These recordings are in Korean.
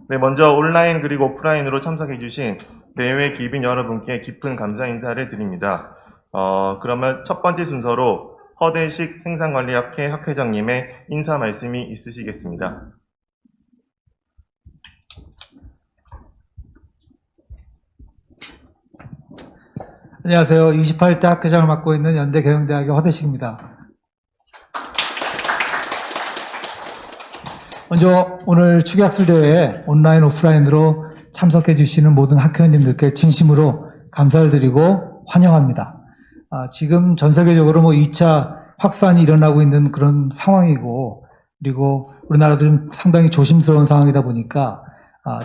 네, 먼저 온라인 그리고 오프라인으로 참석해주신 대회 기빈 여러분께 깊은 감사 인사를 드립니다. 그러면 첫 번째 순서로 허대식 생산관리학회 학회장님의 인사 말씀이 있으시겠습니다. 안녕하세요. 28대 학회장을 맡고 있는 연대경영대학의 허대식입니다. 먼저 오늘 추계학술대회에 온라인 오프라인으로 참석해 주시는 모든 학회원님들께 진심으로 감사를 드리고 환영합니다. 지금 전 세계적으로 2차 확산이 일어나고 있는 그런 상황이고, 그리고 우리나라도 좀 상당히 조심스러운 상황이다 보니까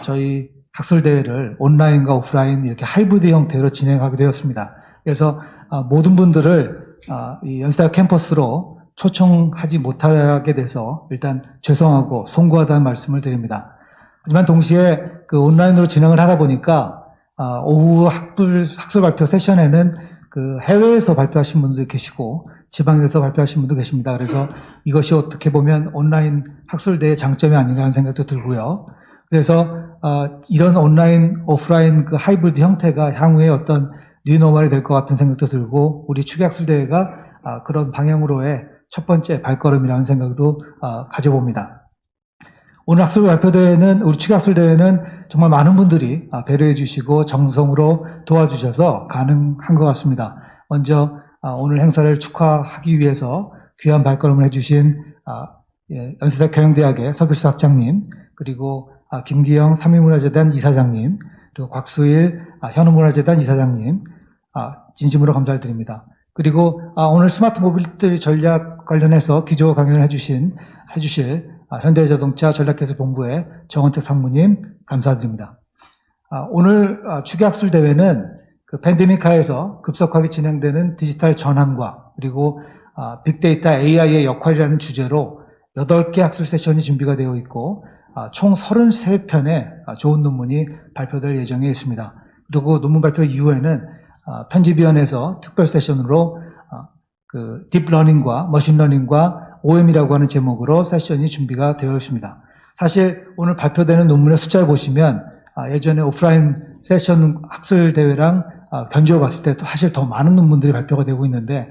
저희 학술대회를 온라인과 오프라인 이렇게 하이브리드 형태로 진행하게 되었습니다. 그래서 모든 분들을 이 연세대학 캠퍼스로 초청하지 못하게 돼서 일단 죄송하고 송구하다는 말씀을 드립니다. 하지만 동시에 그 온라인으로 진행을 하다 보니까 오후 학술 발표 세션에는 그 해외에서 발표하신 분도 계시고 지방에서 발표하신 분도 계십니다. 그래서 이것이 어떻게 보면 온라인 학술대의 장점이 아닌가 하는 생각도 들고요. 그래서 이런 온라인, 오프라인 그 하이브리드 형태가 향후에 어떤 뉴노멀이 될 것 같은 생각도 들고, 우리 추계학술대회가 그런 방향으로의 첫 번째 발걸음이라는 생각도 가져봅니다. 오늘 학술 발표대회는, 우리 추계학술대회는 정말 많은 분들이 배려해 주시고 정성으로 도와주셔서 가능한 것 같습니다. 먼저 오늘 행사를 축하하기 위해서 귀한 발걸음을 해주신 연세대 경영대학의 서규수 학장님, 그리고 김기영 삼위문화재단 이사장님, 그리고 곽수일 현우문화재단 이사장님, 진심으로 감사를 드립니다. 그리고 오늘 스마트 모빌리티 전략 관련해서 기조 강연을 해주실 현대자동차 전략기술본부의 정원택 상무님 감사드립니다. 오늘 추계학술대회는 그 팬데믹 하에서 급속하게 진행되는 디지털 전환과 그리고 빅데이터 AI의 역할이라는 주제로 8개 학술 세션이 준비가 되어 있고 총 33편의 좋은 논문이 발표될 예정에 있습니다. 그리고 논문 발표 이후에는 편집위원회에서 특별 세션으로 그 딥러닝과 머신러닝과 OM이라고 하는 제목으로 세션이 준비가 되어 있습니다. 사실 오늘 발표되는 논문의 숫자를 보시면 예전에 오프라인 세션 학술대회랑 견주어 봤을 때 사실 더 많은 논문들이 발표가 되고 있는데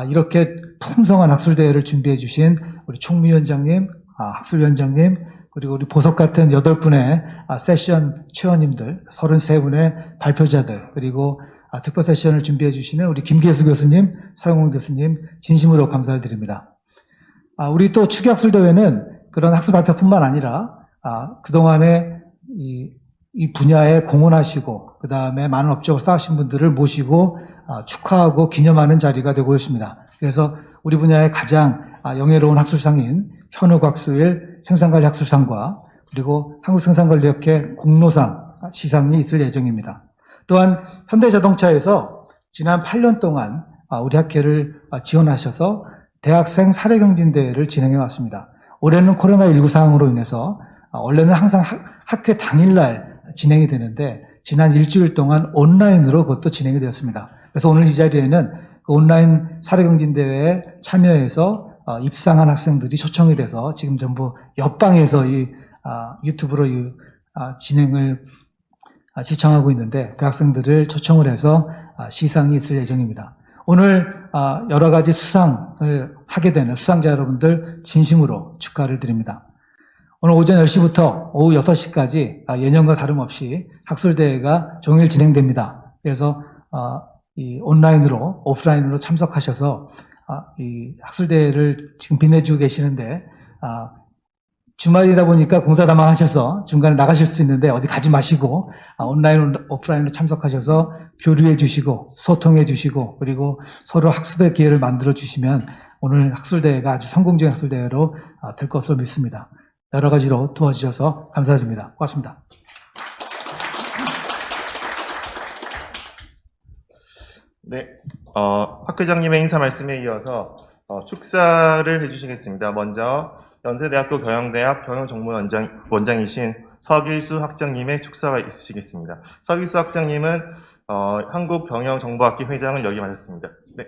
이렇게 풍성한 학술대회를 준비해 주신 우리 총무위원장님, 학술위원장님, 그리고 우리 보석 같은 8분의 세션 최원님들, 33분의 발표자들, 그리고 특별 세션을 준비해 주시는 우리 김계수 교수님, 서영훈 교수님 진심으로 감사를 드립니다. 우리 또 추계학술대회는 그런 학술 발표뿐만 아니라 그동안에 이 분야에 공헌하시고 그 다음에 많은 업적을 쌓으신 분들을 모시고 축하하고 기념하는 자리가 되고 있습니다. 그래서 우리 분야의 가장 영예로운 학술상인 현우 곽수일 생산관리 학술상과 그리고 한국생산관리학회 공로상 시상이 있을 예정입니다. 또한 현대자동차에서 지난 8년 동안 우리 학회를 지원하셔서 대학생 사례경진대회를 진행해 왔습니다. 올해는 코로나19 상황으로 인해서 원래는 항상 학회 당일날 진행이 되는데 지난 일주일 동안 온라인으로 그것도 진행이 되었습니다. 그래서 오늘 이 자리에는 그 온라인 사례경진대회에 참여해서 입상한 학생들이 초청이 돼서 지금 전부 옆방에서 이 유튜브로 진행을 시청하고 있는데 그 학생들을 초청을 해서 시상이 있을 예정입니다. 오늘 여러 가지 수상을 하게 되는 수상자 여러분들 진심으로 축하를 드립니다. 오늘 오전 10시부터 오후 6시까지 예년과 다름없이 학술대회가 종일 진행됩니다. 그래서 이 온라인으로 오프라인으로 참석하셔서 이 학술대회를 지금 빛내주고 계시는데 주말이다 보니까 공사다망하셔서 중간에 나가실 수 있는데 어디 가지 마시고 온라인, 오프라인으로 참석하셔서 교류해 주시고 소통해 주시고 그리고 서로 학습의 기회를 만들어 주시면 오늘 학술대회가 아주 성공적인 학술대회로 될 것으로 믿습니다. 여러 가지로 도와주셔서 감사드립니다. 고맙습니다. 네, 학회장님의 인사 말씀에 이어서 축사를 해주시겠습니다. 먼저 연세대학교 경영대학 경영정보원장이신 서길수 학장님의 축사가 있으시겠습니다. 서길수 학장님은 한국경영정보학회 회장을 역임하셨습니다. 네.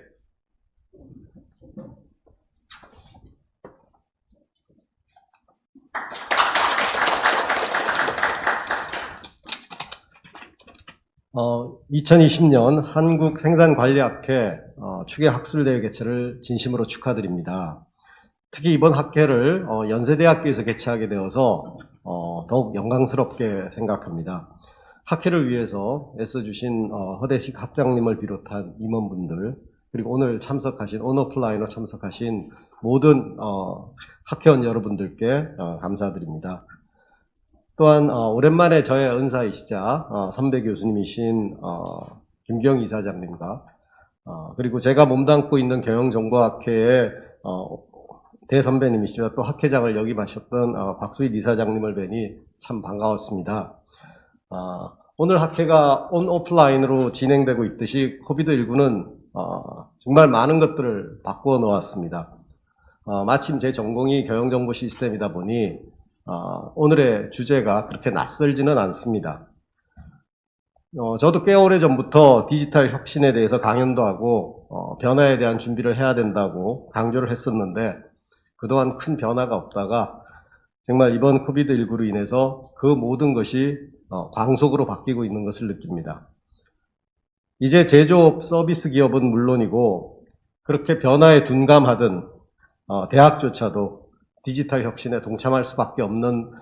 2020년 한국생산관리학회 추계학술대회 개최를 진심으로 축하드립니다. 특히 이번 학회를 연세대학교에서 개최하게 되어서 더욱 영광스럽게 생각합니다. 학회를 위해서 애써주신 허대식 학장님을 비롯한 임원분들, 그리고 오늘 참석하신 온오프라인으로 참석하신 모든 학회원 여러분들께 감사드립니다. 또한 오랜만에 저의 은사이시자 선배 교수님이신 김기영 이사장님과 그리고 제가 몸담고 있는 경영정보학회의 대선배님이시며 또 학회장을 역임하셨던 박수희 이사장님을 뵈니 참 반가웠습니다. 오늘 학회가 온오프라인으로 진행되고 있듯이 코비드19는 정말 많은 것들을 바꾸어 놓았습니다. 마침 제 전공이 경영정보 시스템이다 보니 오늘의 주제가 그렇게 낯설지는 않습니다. 저도 꽤 오래 전부터 디지털 혁신에 대해서 강연도 하고 변화에 대한 준비를 해야 된다고 강조를 했었는데 그동안 큰 변화가 없다가 정말 이번 코비드19로 인해서 그 모든 것이 광속으로 바뀌고 있는 것을 느낍니다. 이제 제조업, 서비스 기업은 물론이고 그렇게 변화에 둔감하던 대학조차도 디지털 혁신에 동참할 수밖에 없는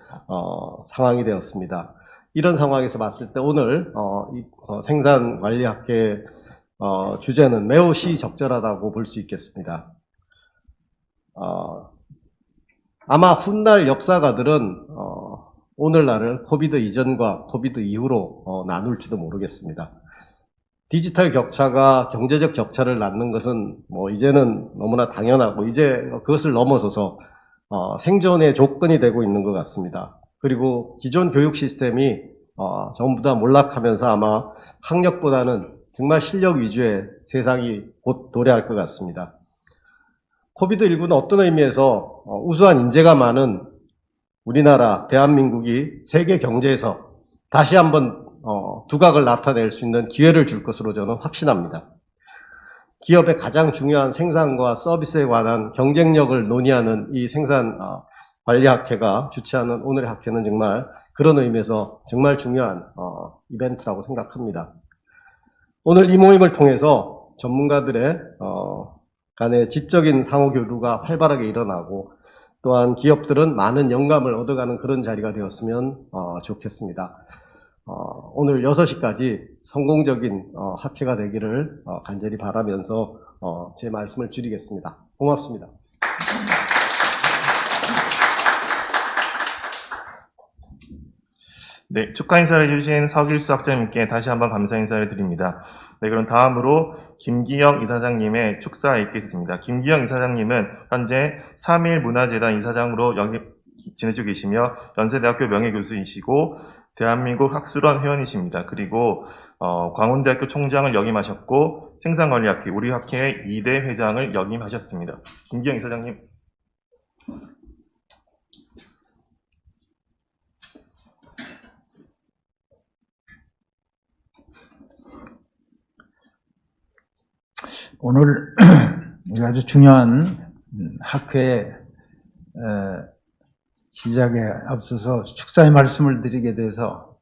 상황이 되었습니다. 이런 상황에서 봤을 때 오늘 생산관리학회 주제는 매우 시적절하다고 볼 수 있겠습니다. 아마 훗날 역사가들은 오늘날을 코비드 이전과 코비드 이후로 나눌지도 모르겠습니다. 디지털 격차가 경제적 격차를 낳는 것은 이제는 너무나 당연하고 이제 그것을 넘어서서 생존의 조건이 되고 있는 것 같습니다. 그리고 기존 교육 시스템이 전부 다 몰락하면서 아마 학력보다는 정말 실력 위주의 세상이 곧 도래할 것 같습니다. 코비드19는 어떤 의미에서 우수한 인재가 많은 우리나라 대한민국이 세계 경제에서 다시 한번 두각을 나타낼 수 있는 기회를 줄 것으로 저는 확신합니다. 기업의 가장 중요한 생산과 서비스에 관한 경쟁력을 논의하는 이 생산관리학회가 주최하는 오늘의 학회는 정말 그런 의미에서 정말 중요한 이벤트라고 생각합니다. 오늘 이 모임을 통해서 전문가들의 간의 지적인 상호교류가 활발하게 일어나고 또한 기업들은 많은 영감을 얻어가는 그런 자리가 되었으면 좋겠습니다. 오늘 6시까지 성공적인 학회가 되기를 간절히 바라면서 제 말씀을 줄이겠습니다. 고맙습니다. 네, 축하 인사를 해주신 서길수 학장님께 다시 한번 감사 인사를 드립니다. 네, 그럼 다음으로 김기영 이사장님의 축사에 있겠습니다. 김기영 이사장님은 현재 3.1문화재단 이사장으로 지내고 계시며 연세대학교 명예교수이시고 대한민국 학술원 회원이십니다. 그리고 광운대학교 총장을 역임하셨고 생산관리학회 우리 학회의 2대 회장을 역임하셨습니다. 김기영 이사장님. 오늘 아주 중요한 학회 시작에 앞서서 축사의 말씀을 드리게 돼서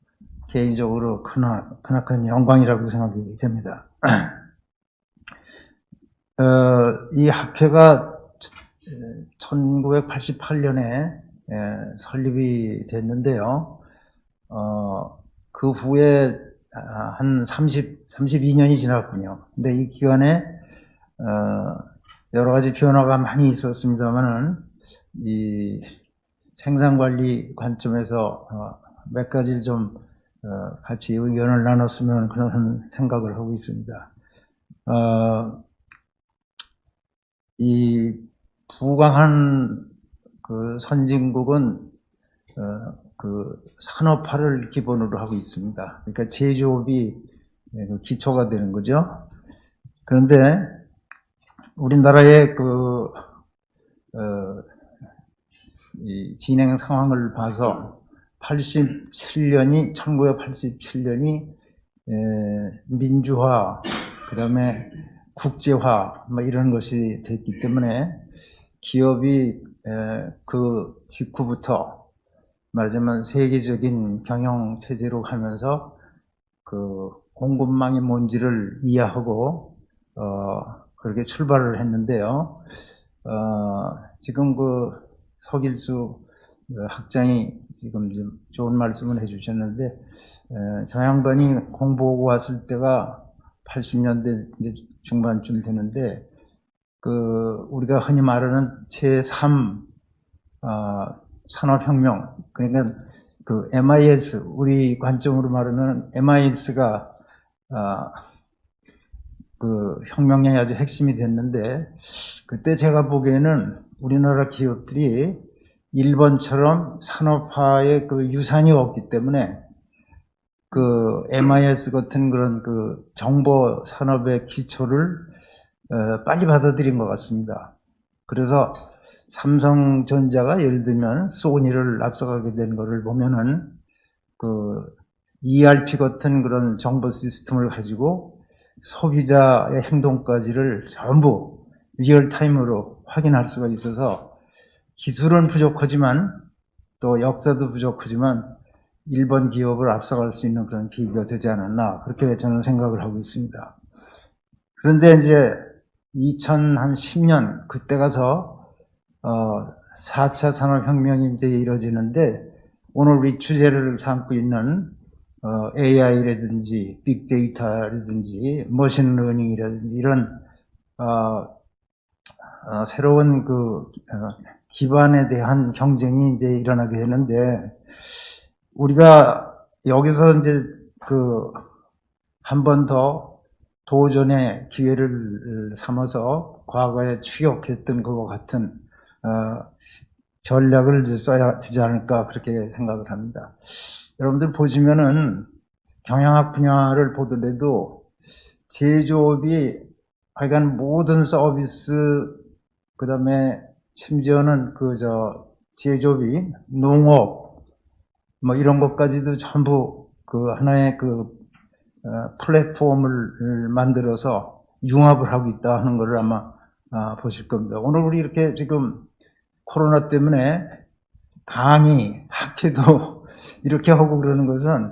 개인적으로 크나큰 영광이라고 생각이 됩니다. 이 학회가 1988년에 설립이 됐는데요. 그 후에 한 32년이 지났군요. 근데 이 기간에 여러 가지 변화가 많이 있었습니다만은 이 생산관리 관점에서 몇 가지를 좀 같이 의견을 나눴으면 그런 생각을 하고 있습니다. 이 부강한 그 선진국은 그 산업화를 기본으로 하고 있습니다. 그러니까 제조업이 기초가 되는 거죠. 그런데 우리나라의 이 진행 상황을 봐서 1987년이 민주화, 그 다음에 국제화, 이런 것이 됐기 때문에 기업이 그 직후부터 말하자면 세계적인 경영 체제로 가면서 그 공급망이 뭔지를 이해하고 그렇게 출발을 했는데요. 지금 그 서길수 학장이 지금 좀 좋은 말씀을 해주셨는데 저 양반이 공부하고 왔을 때가 80년대 이제 중반쯤 되는데 그 우리가 흔히 말하는 제3 산업혁명, 그러니까 그 MIS, 우리 관점으로 말하는 MIS가 그 혁명의 아주 핵심이 됐는데, 그때 제가 보기에는 우리나라 기업들이 일본처럼 산업화의 그 유산이 없기 때문에 그 MIS 같은 그런 그 정보 산업의 기초를 빨리 받아들인 것 같습니다. 그래서 삼성전자가 예를 들면 소니를 앞서가게 된 것을 보면은 그 ERP 같은 그런 정보 시스템을 가지고 소비자의 행동까지를 전부 리얼타임으로 확인할 수가 있어서 기술은 부족하지만 또 역사도 부족하지만 일본 기업을 앞서갈 수 있는 그런 계기가 되지 않았나, 그렇게 저는 생각을 하고 있습니다. 그런데 이제 2010년 그때 가서 4차 산업혁명이 이제 이루어지는데, 오늘 우리 주제를 삼고 있는 AI라든지 빅데이터라든지 머신러닝이라든지 이런 새로운 그 기반에 대한 경쟁이 이제 일어나게 되는데, 우리가 여기서 이제 그 한 번 더 도전의 기회를 삼아서 과거에 추격했던 것과 같은 전략을 이제 써야 되지 않을까, 그렇게 생각을 합니다. 여러분들 보시면은 경영학 분야를 보더라도 제조업이 하여간 모든 서비스, 그 다음에 심지어는 제조업이 농업 뭐 이런 것까지도 전부 그 하나의 그 플랫폼을 만들어서 융합을 하고 있다 하는 것을 아마 보실 겁니다. 오늘 우리 이렇게 지금 코로나 때문에 강의, 학회도 이렇게 하고 그러는 것은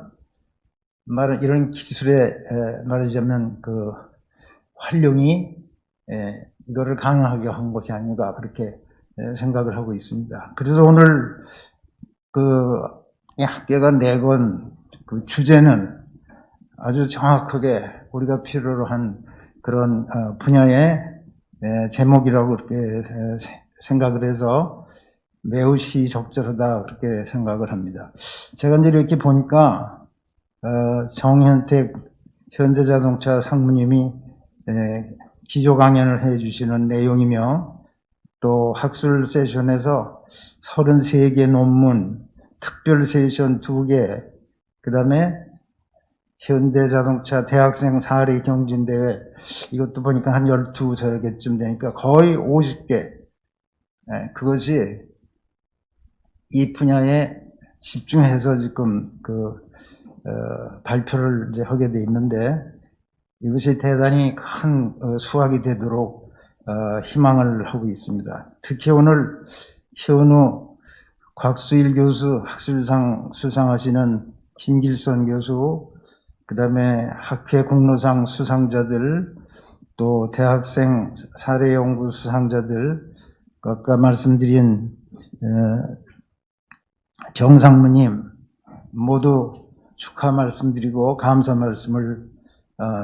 이런 기술의 말하자면 그 활용이 이거를 가능하게 한 것이 아닌가, 그렇게 생각을 하고 있습니다. 그래서 오늘 이 학계가 내건 그 주제는 아주 정확하게 우리가 필요로 한 그런 분야의 제목이라고 그렇게 생각을 해서 매우 시적절하다, 그렇게 생각을 합니다. 제가 이제 이렇게 보니까 정현택 현대자동차 상무님이 기조 강연을 해주시는 내용이며, 또 학술 세션에서 33개 논문, 특별 세션 2개, 그 다음에 현대자동차 대학생 사례 경진대회, 이것도 보니까 한 12개쯤 되니까 거의 50개. 그것이 이 분야에 집중해서 지금 발표를 이제 하게 돼 있는데, 이것이 대단히 큰 수확이 되도록 희망을 하고 있습니다. 특히 오늘 현우 곽수일 교수 학술상 수상하시는 김길선 교수, 그 다음에 학회 공로상 수상자들, 또 대학생 사례연구 수상자들, 아까 말씀드린 정상무님 모두 축하 말씀드리고 감사 말씀을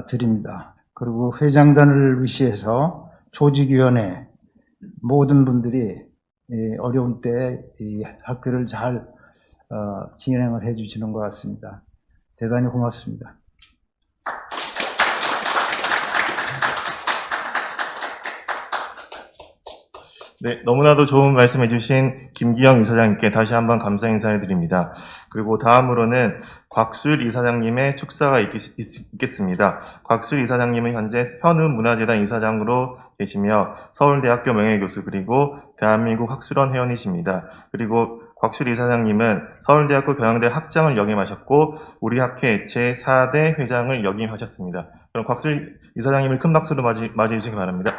드립니다. 그리고 회장단을 위시해서 조직위원회 모든 분들이 어려운 때 이 학교를 잘 진행을 해주시는 것 같습니다. 대단히 고맙습니다. 네, 너무나도 좋은 말씀 해주신 김기영 이사장님께 다시 한번 감사 인사를 드립니다. 그리고 다음으로는 곽수일 이사장님의 축사가 있겠습니다. 곽수일 이사장님은 현재 현우 문화재단 이사장으로 계시며 서울대학교 명예교수, 그리고 대한민국 학술원 회원이십니다. 그리고 곽수일 이사장님은 서울대학교 경영대 학장을 역임하셨고 우리 학회 제4대 회장을 역임하셨습니다. 그럼 곽수일 이사장님을 큰 박수로 맞이해 주시기 바랍니다.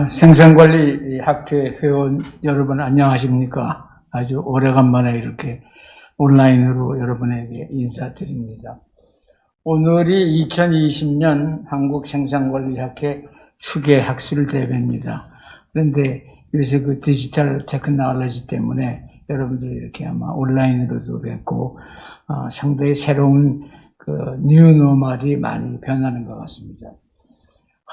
생산관리 학회 회원 여러분 안녕하십니까? 아주 오래간만에 이렇게 온라인으로 여러분에게 인사드립니다. 오늘이 2020년 한국생산관리학회 추계학술 대회입니다. 그런데 요새 그 디지털 테크놀로지 때문에 여러분들이 이렇게 아마 온라인으로도 뵙고 상당히 새로운 그 뉴노멀이 많이 변하는 것 같습니다.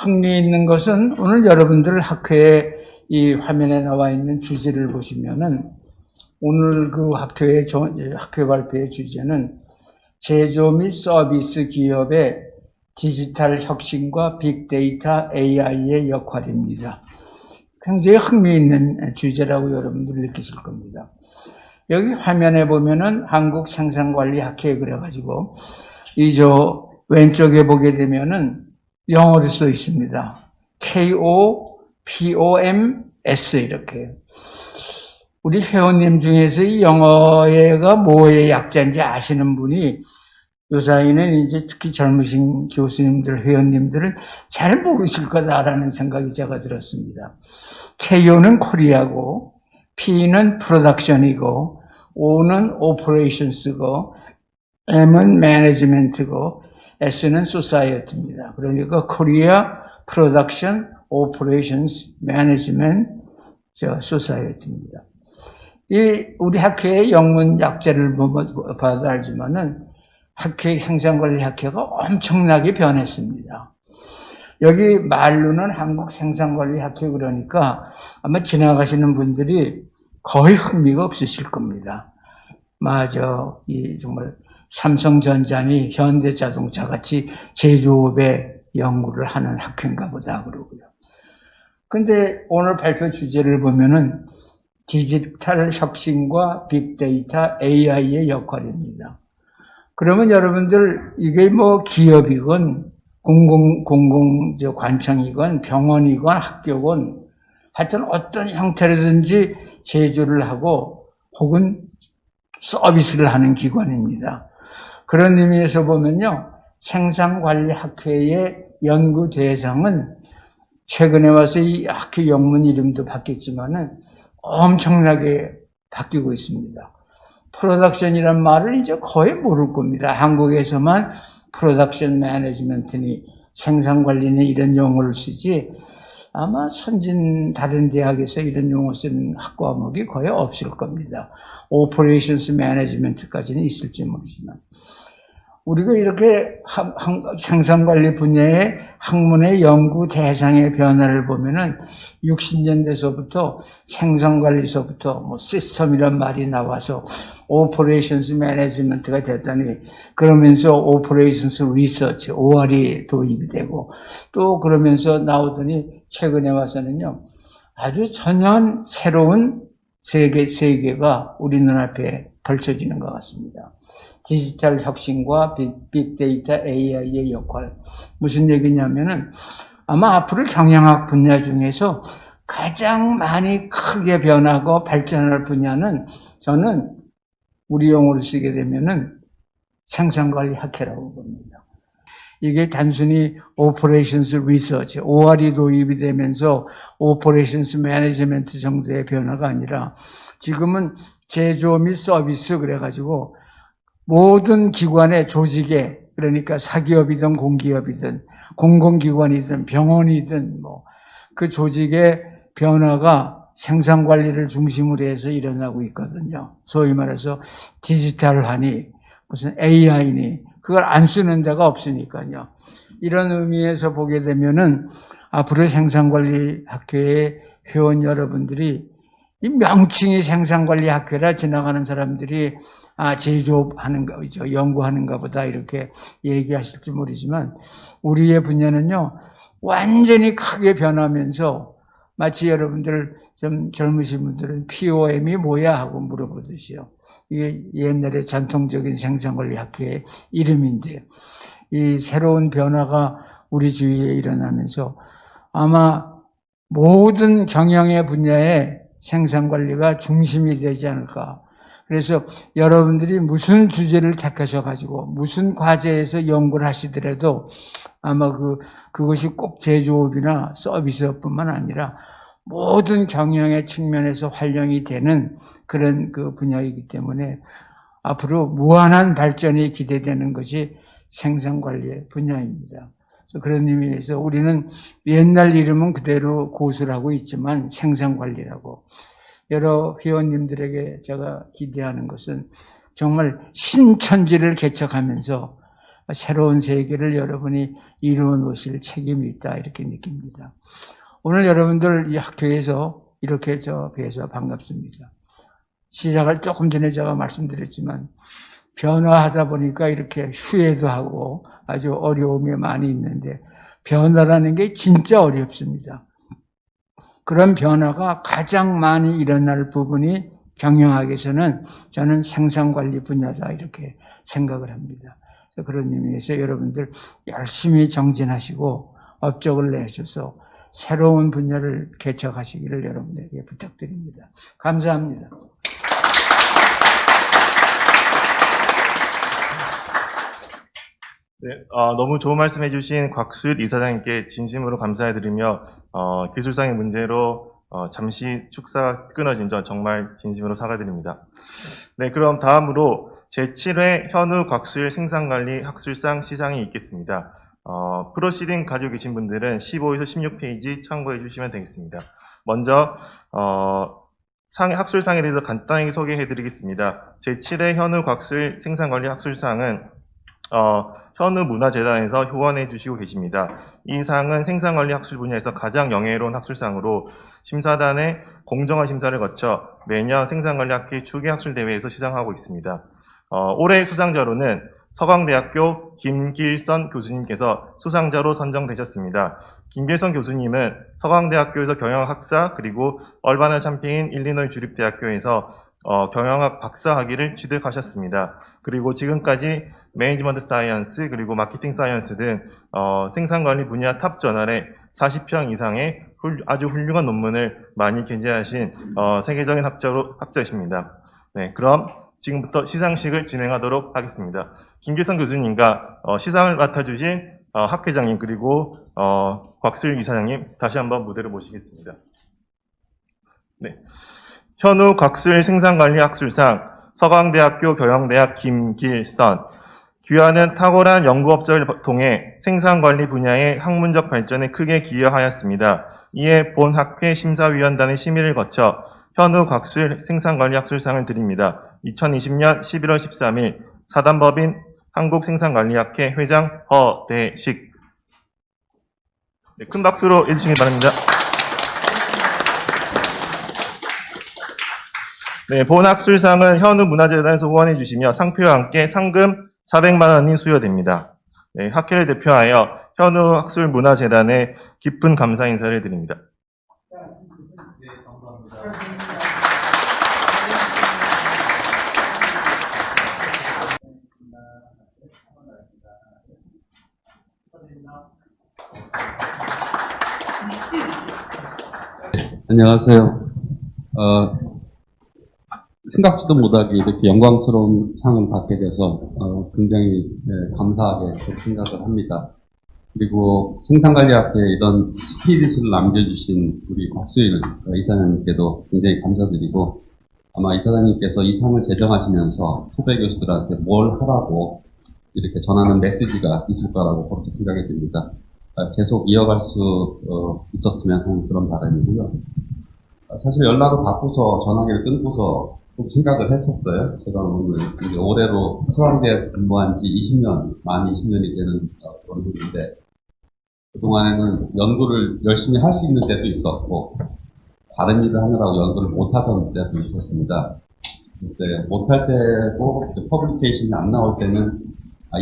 흥미있는 것은 오늘 여러분들 학회에 이 화면에 나와 있는 주제를 보시면은 오늘 그 학회 발표의 주제는 제조 및 서비스 기업의 디지털 혁신과 빅데이터 AI의 역할입니다. 굉장히 흥미있는 주제라고 여러분들 느끼실 겁니다. 여기 화면에 보면은 한국생산관리학회 그래가지고 이 저 왼쪽에 보게 되면은 영어로 써 있습니다. KOPOMS 이렇게. 우리 회원님 중에서 이 영어가 뭐의 약자인지 아시는 분이 요사이는 이제 특히 젊으신 교수님들, 회원님들은 잘 모르실 거다라는 생각이 제가 들었습니다. KO는 코리아고, P는 프로덕션이고, O는 오퍼레이션스고, M은 매니지먼트고, S는 소사이어티입니다. 그러니까 코리아, 프로덕션, 오퍼레이션스, 매니지먼트, 소사이어티입니다. 이 우리 학회의 영문 약자를 봐도 알지만은 생산관리학회가 엄청나게 변했습니다. 여기 말로는 한국생산관리학회 그러니까 아마 지나가시는 분들이 거의 흥미가 없으실 겁니다. 정말 삼성전자니 현대자동차 같이 제조업의 연구를 하는 학회인가 보다 그러고요. 근데 오늘 발표 주제를 보면은 디지털 혁신과 빅데이터 AI의 역할입니다. 그러면 여러분들 이게 뭐 기업이건 관청이건 병원이건 학교건 하여튼 어떤 형태로든지 제조를 하고 혹은 서비스를 하는 기관입니다. 그런 의미에서 보면요, 생산관리학회의 연구 대상은 최근에 와서 이 학회 영문 이름도 바뀌었지만은 엄청나게 바뀌고 있습니다. 프로덕션이란 말을 이제 거의 모를 겁니다. 한국에서만 프로덕션 매니지먼트니 생산관리니 이런 용어를 쓰지 아마 다른 대학에서 이런 용어 쓰는 학과목이 거의 없을 겁니다. 오퍼레이션스 매니지먼트까지는 있을지 모르지만 우리가 이렇게 생산관리 분야의 학문의 연구 대상의 변화를 보면은 60년대서부터 생산관리서부터 시스템이란 말이 나와서 오퍼레이션스 매니지먼트가 됐다니 그러면서 오퍼레이션스 리서치 OR이 도입이 되고 또 그러면서 나오더니 최근에 와서는요 아주 전혀 새로운 세계가 우리 눈앞에 펼쳐지는 것 같습니다. 디지털 혁신과 빅데이터 AI의 역할. 무슨 얘기냐면은 아마 앞으로 경영학 분야 중에서 가장 많이 크게 변하고 발전할 분야는 저는 우리 용어로 쓰게 되면은 생산관리 학회라고 봅니다. 이게 단순히 Operations Research, OR이 도입이 되면서 Operations Management 정도의 변화가 아니라 지금은 제조 및 서비스 그래가지고 모든 기관의 조직에 그러니까 사기업이든 공기업이든 공공기관이든 병원이든 그 조직의 변화가 생산관리를 중심으로 해서 일어나고 있거든요. 소위 말해서 디지털화니 무슨 AI니 그걸 안 쓰는 데가 없으니까요. 이런 의미에서 보게 되면은 앞으로 생산관리학회의 회원 여러분들이 이 명칭이 생산관리학회라 지나가는 사람들이 제조하는가, 연구하는가 보다 이렇게 얘기하실지 모르지만 우리의 분야는요, 완전히 크게 변하면서 마치 여러분들 좀 젊으신 분들은 POM이 뭐야 하고 물어보듯이요. 이게 옛날에 전통적인 생산관리학회의 이름인데 이 새로운 변화가 우리 주위에 일어나면서 아마 모든 경영의 분야에 생산관리가 중심이 되지 않을까. 그래서 여러분들이 무슨 주제를 택하셔가지고 무슨 과제에서 연구를 하시더라도 아마 그것이 꼭 제조업이나 서비스업뿐만 아니라 모든 경영의 측면에서 활용이 되는 그런 그 분야이기 때문에 앞으로 무한한 발전이 기대되는 것이 생산관리의 분야입니다. 그래서 그런 의미에서 우리는 옛날 이름은 그대로 고수라고 있지만 생산관리라고 여러 회원님들에게 제가 기대하는 것은 정말 신천지를 개척하면서 새로운 세계를 여러분이 이루어 놓으실 책임이 있다 이렇게 느낍니다. 오늘 여러분들 이 학교에서 이렇게 뵈서 반갑습니다. 시작을 조금 전에 제가 말씀드렸지만 변화하다 보니까 이렇게 후회도 하고 아주 어려움이 많이 있는데 변화라는 게 진짜 어렵습니다. 그런 변화가 가장 많이 일어날 부분이 경영학에서는 저는 생산관리 분야다 이렇게 생각을 합니다. 그런 의미에서 여러분들 열심히 정진하시고 업적을 내셔서 새로운 분야를 개척하시기를 여러분에게 부탁드립니다. 감사합니다. 네, 너무 좋은 말씀 해주신 곽수일 이사장님께 진심으로 감사드리며 기술상의 문제로 잠시 축사 끊어진 점 정말 진심으로 사과드립니다. 네, 그럼 다음으로 제7회 현우 곽수일 생산관리 학술상 시상이 있겠습니다. 프로시딩 가지고 계신 분들은 15에서 16페이지 참고해 주시면 되겠습니다. 먼저 학술상에 대해서 간단하게 소개해 드리겠습니다. 제7회 현우 곽수일 생산관리 학술상은 현우문화재단에서 후원해 주시고 계십니다. 이 상은 생산관리 학술 분야에서 가장 명예로운 학술상으로 심사단의 공정한 심사를 거쳐 매년 생산관리학회 추계학술대회에서 시상하고 있습니다. 올해 수상자로는 서강대학교 김길선 교수님께서 수상자로 선정되셨습니다. 김길선 교수님은 서강대학교에서 경영학 학사 그리고 얼바나 샴페인 일리노이 주립대학교에서 경영학 박사학위를 취득하셨습니다. 그리고 지금까지 매니지먼트 사이언스 그리고 마케팅 사이언스 등 생산관리 분야 탑 저널에 40편 이상의 아주 훌륭한 논문을 많이 게재하신 세계적인 학자이십니다. 네, 그럼 지금부터 시상식을 진행하도록 하겠습니다. 김길선 교수님과 시상을 맡아주신 학회장님 그리고 곽수일 이사장님 다시 한번 무대로 모시겠습니다. 네. 현우 곽수일 생산관리 학술상 서강대학교 경영대학 김길선 귀하는 탁월한 연구 업적을 통해 생산관리 분야의 학문적 발전에 크게 기여하였습니다. 이에 본 학회 심사위원단의 심의를 거쳐 현우 곽수일 생산관리 학술상을 드립니다. 2020년 11월 13일 사단법인 한국생산관리학회 회장 허대식. 네, 큰 박수로 해주시기 바랍니다. 네, 본 학술상은 현우문화재단에서 후원해 주시며 상표와 함께 상금 400만 원이 수여됩니다. 네, 학회를 대표하여 현우학술문화재단에 깊은 감사 인사를 드립니다. 안녕하세요. 생각지도 못하게 이렇게 영광스러운 상을 받게 돼서 굉장히 감사하게 생각을 합니다. 그리고 생산관리학회에 이런 스피릿을 남겨주신 우리 곽수일 이사장님께도 굉장히 감사드리고 아마 이사장님께서 이 상을 제정하시면서 후배 교수들한테 뭘 하라고 이렇게 전하는 메시지가 있을 거라고 그렇게 생각이 듭니다. 계속 이어갈 수 있었으면 하는 그런 바람이고요. 사실 연락을 받고서 전화기를 끊고서 좀 생각을 했었어요. 제가 오늘 올해로 서강대에 근무한 지 20년, 만 20년이 되는 원국인데 그동안에는 연구를 열심히 할 수 있는 때도 있었고 다른 일을 하느라고 연구를 못하던 때도 있었습니다. 그때 못할 때고 퍼블리케이션이 안 나올 때는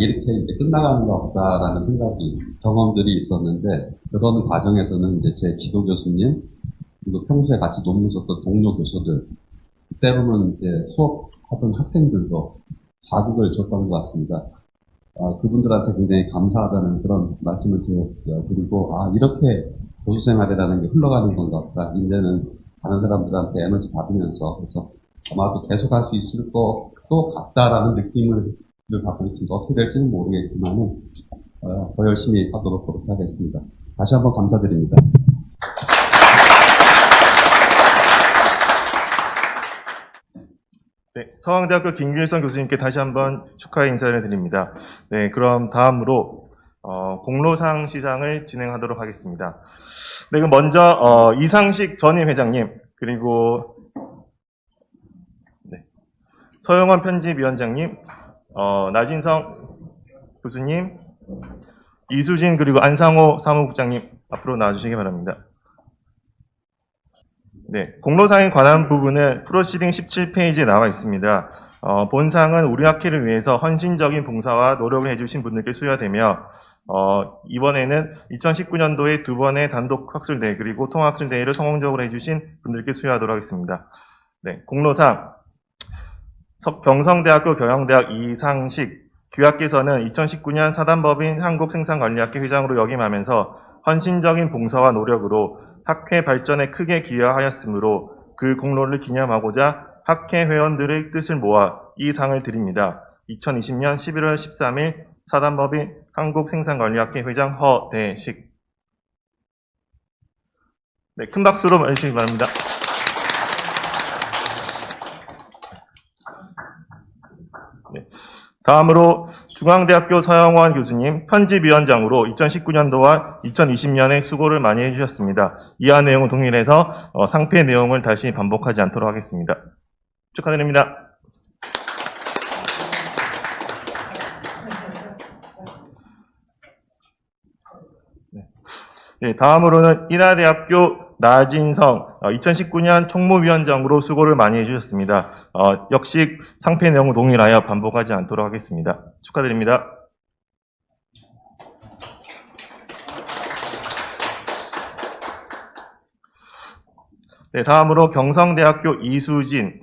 이렇게 이제 끝나가는가 보다라는 생각이, 경험들이 있었는데, 그런 과정에서는 이제 제 지도 교수님, 그리고 평소에 같이 논문 썼던 동료 교수들, 때로는 이제 수업하던 학생들도 자극을 줬던 것 같습니다. 그분들한테 굉장히 감사하다는 그런 말씀을 드리고, 이렇게 교수 생활이라는 게 흘러가는 건가 보다. 이제는 다른 사람들한테 에너지 받으면서, 그래서 아마도 계속할 수 있을 것도 같다라는 느낌을 갖고 있습니다. 어떻게 될지는 모르겠지만은 더 열심히 하도록 그렇게 하겠습니다. 다시 한번 감사드립니다. 네, 서강대학교 김길성 교수님께 다시 한번 축하의 인사를 드립니다. 네, 그럼 다음으로 공로상 시상을 진행하도록 하겠습니다. 네, 그럼 먼저 이상식 전임 회장님, 그리고 네, 서영원 편집위원장님, 나진성 교수님, 이수진 그리고 안상호 사무국장님 앞으로 나와주시기 바랍니다. 네, 공로상에 관한 부분은 프로시딩 17페이지에 나와 있습니다. 본상은 우리 학회를 위해서 헌신적인 봉사와 노력을 해주신 분들께 수여되며 이번에는 2019년도에 2번의 단독 학술대회 그리고 통학술대회를 성공적으로 해주신 분들께 수여하도록 하겠습니다. 네, 공로상 경성대학교 경영대학 이상식 규학께서는 2019년 사단법인 한국생산관리학회 회장으로 역임하면서 헌신적인 봉사와 노력으로 학회 발전에 크게 기여하였으므로 그 공로를 기념하고자 학회 회원들의 뜻을 모아 이 상을 드립니다. 2020년 11월 13일 사단법인 한국생산관리학회 회장 허대식. 네, 큰 박수로 맞으시기 바랍니다. 네, 다음으로 중앙대학교 서영원 교수님 편집위원장으로 2019년도와 2020년에 수고를 많이 해주셨습니다. 이하 내용은 동일해서 상패 내용을 다시 반복하지 않도록 하겠습니다. 축하드립니다. 네, 다음으로는 인하대학교 나진성 2019년 총무위원장으로 수고를 많이 해주셨습니다. 역시 상패 내용은 동일하여 반복하지 않도록 하겠습니다. 축하드립니다. 네, 다음으로 경성대학교 이수진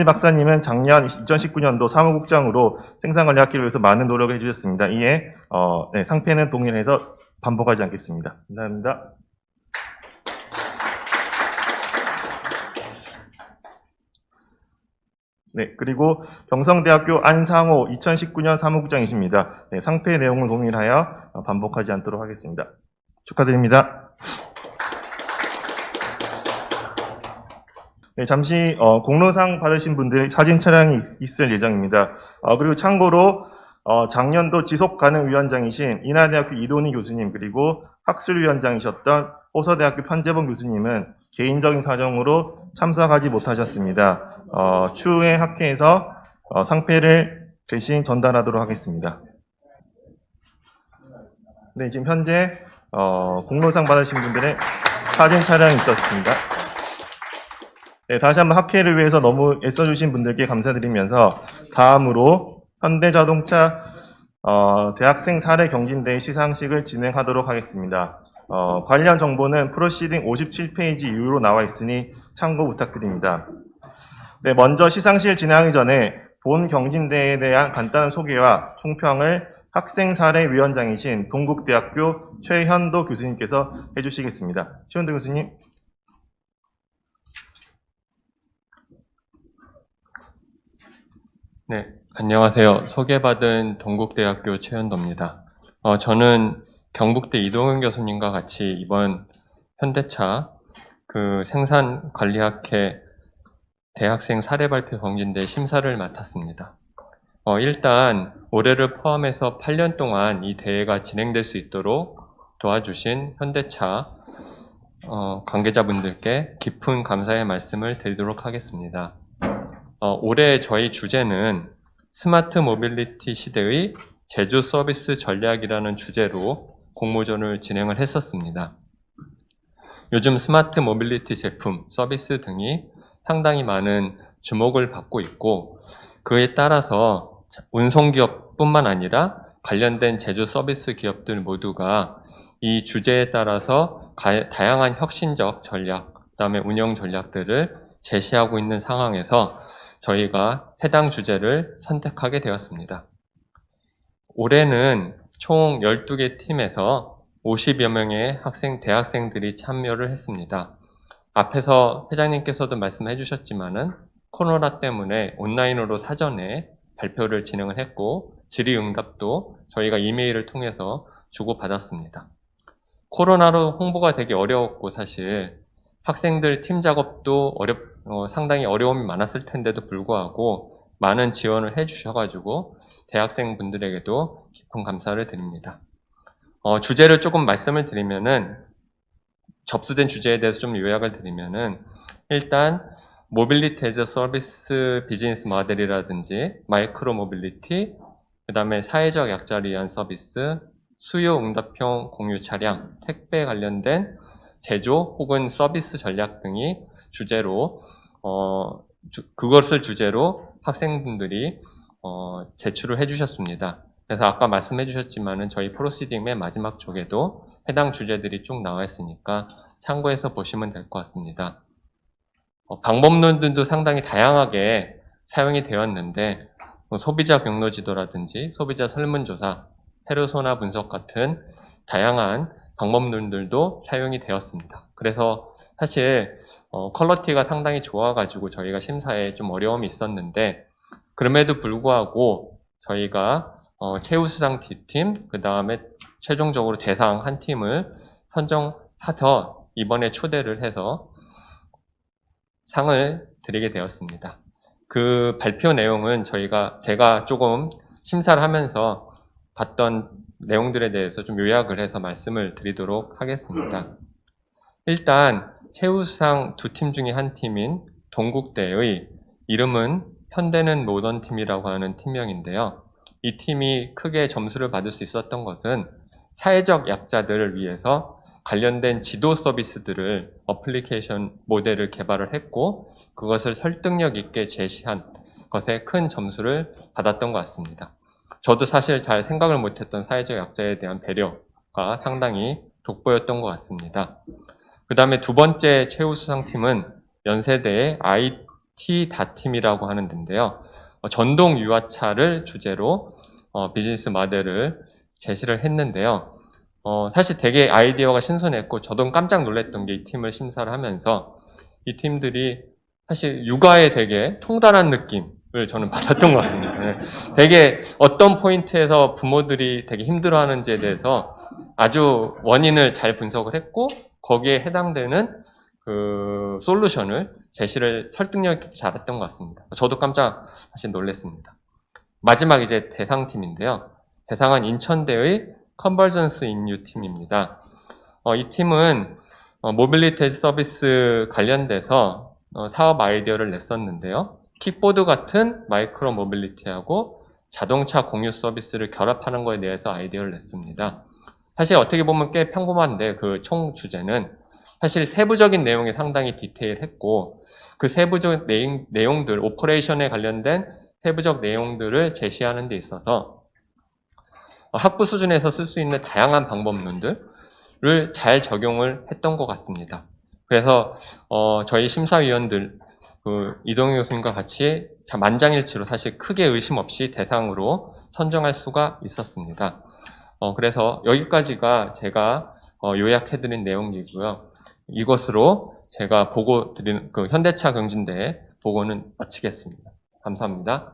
박사님은 작년 2019년도 사무국장으로 생산관리학회를 위해서 많은 노력을 해주셨습니다. 이에 네, 상패는 동일해서 반복하지 않겠습니다. 감사합니다. 네, 그리고 경성대학교 안상호 2019년 사무국장이십니다. 네, 상패 내용을 동일하여 반복하지 않도록 하겠습니다. 축하드립니다. 네, 잠시 공로상 받으신 분들 사진 촬영이 있을 예정입니다. 그리고 참고로 작년도 지속가능위원장이신 인하대학교 이돈희 교수님 그리고 학술위원장이셨던 호서대학교 편재범 교수님은 개인적인 사정으로 참석하지 못하셨습니다. 추후에 학회에서 상패를 대신 전달하도록 하겠습니다. 네, 지금 현재 공로상 받으신 분들의 사진 촬영이 있었습니다. 네, 다시 한번 학회를 위해서 너무 애써주신 분들께 감사드리면서 다음으로 현대자동차 대학생 사례 경진대회 시상식을 진행하도록 하겠습니다. 관련 정보는 프로시딩 57페이지 이후로 나와 있으니 참고 부탁드립니다. 네, 먼저 시상식을 진행하기 전에 본 경진대회에 대한 간단한 소개와 총평을 학생사례위원장이신 동국대학교 최현도 교수님께서 해주시겠습니다. 최현도 교수님. 네, 안녕하세요. 소개받은 동국대학교 최현도입니다. 저는 경북대 이동현 교수님과 같이 이번 현대차 생산관리학회 대학생 사례발표 경진대 심사를 맡았습니다. 일단 올해를 포함해서 8년 동안 이 대회가 진행될 수 있도록 도와주신 현대차 관계자분들께 깊은 감사의 말씀을 드리도록 하겠습니다. 올해 저희 주제는 스마트 모빌리티 시대의 제조 서비스 전략이라는 주제로 공모전을 진행을 했었습니다. 요즘 스마트 모빌리티 제품, 서비스 등이 상당히 많은 주목을 받고 있고 그에 따라서 운송기업뿐만 아니라 관련된 제조 서비스 기업들 모두가 이 주제에 따라서 다양한 혁신적 전략, 그다음에 운영 전략들을 제시하고 있는 상황에서 저희가 해당 주제를 선택하게 되었습니다. 올해는 총 12개 팀에서 50여 명의 대학생들이 참여를 했습니다. 앞에서 회장님께서도 말씀해 주셨지만은 코로나 때문에 온라인으로 사전에 발표를 진행을 했고 질의응답도 저희가 이메일을 통해서 주고받았습니다. 코로나로 홍보가 되게 어려웠고 사실 학생들 팀 작업도 상당히 어려움이 많았을 텐데도 불구하고 많은 지원을 해주셔가지고 대학생분들에게도 깊은 감사를 드립니다. 주제를 조금 말씀을 드리면은 접수된 주제에 대해서 좀 요약을 드리면은 일단 모빌리티 에즈 서비스 비즈니스 모델이라든지 마이크로 모빌리티, 그 다음에 사회적 약자를 위한 서비스, 수요 응답형 공유 차량, 택배 관련된 제조 혹은 서비스 전략 등이 주제로 그것을 주제로 학생분들이 제출을 해주셨습니다. 그래서 아까 말씀해 주셨지만은 저희 프로시딩 맨 마지막 쪽에도 해당 주제들이 쭉 나와 있으니까 참고해서 보시면 될 것 같습니다. 방법론들도 상당히 다양하게 사용이 되었는데 소비자 경로 지도라든지 소비자 설문조사, 페르소나 분석 같은 다양한 방법론들도 사용이 되었습니다. 그래서 사실 퀄리티가 상당히 좋아가지고 저희가 심사에 좀 어려움이 있었는데 그럼에도 불구하고 저희가 최우수상 D팀, 그 다음에 최종적으로 대상 한 팀을 선정해서 이번에 초대를 해서 상을 드리게 되었습니다. 그 발표 내용은 제가 조금 심사를 하면서 봤던 내용들에 대해서 좀 요약을 해서 말씀을 드리도록 하겠습니다. 일단 최우수상 두 팀 중에 한 팀인 동국대의 이름은 현대는 모던 팀이라고 하는 팀명인데요. 이 팀이 크게 점수를 받을 수 있었던 것은 사회적 약자들을 위해서 관련된 지도 서비스들을 어플리케이션 모델을 개발을 했고 그것을 설득력 있게 제시한 것에 큰 점수를 받았던 것 같습니다. 저도 사실 잘 생각을 못했던 사회적 약자에 대한 배려가 상당히 돋보였던 것 같습니다. 그 다음에 두 번째 최우수상 팀은 연세대의 IT.팀이라고 하는 데인데요. 전동 유아차를 주제로 비즈니스 모델을 제시를 했는데요. 사실 되게 아이디어가 신선했고 저도 깜짝 놀랐던 게 이 팀을 심사를 하면서 이 팀들이 사실 육아에 되게 통달한 느낌을 저는 받았던 것 같습니다. 네. 되게 어떤 포인트에서 부모들이 되게 힘들어하는지에 대해서 아주 원인을 잘 분석을 했고 거기에 해당되는 그 솔루션을 제시를 설득력 있게 잘했던 것 같습니다. 저도 깜짝 사실 놀랐습니다. 마지막 이제 대상팀인데요. 대상은 인천대의 컨버전스 인유 팀입니다. 이 팀은 모빌리티 서비스 관련돼서 사업 아이디어를 냈었는데요. 킥보드 같은 마이크로 모빌리티하고 자동차 공유 서비스를 결합하는 것에 대해서 아이디어를 냈습니다. 사실 어떻게 보면 꽤 평범한데 그 총 주제는 사실 세부적인 내용이 상당히 디테일했고 그 세부적 내용들, 오퍼레이션에 관련된 세부적 내용들을 제시하는 데 있어서 학부 수준에서 쓸 수 있는 다양한 방법론들을 잘 적용을 했던 것 같습니다. 그래서 저희 심사위원들 이동희 교수님과 같이 만장일치로 사실 크게 의심 없이 대상으로 선정할 수가 있었습니다. 그래서 여기까지가 제가 요약해드린 내용이고요. 이것으로 제가 보고 드리는 현대차 경진대 보고는 마치겠습니다. 감사합니다.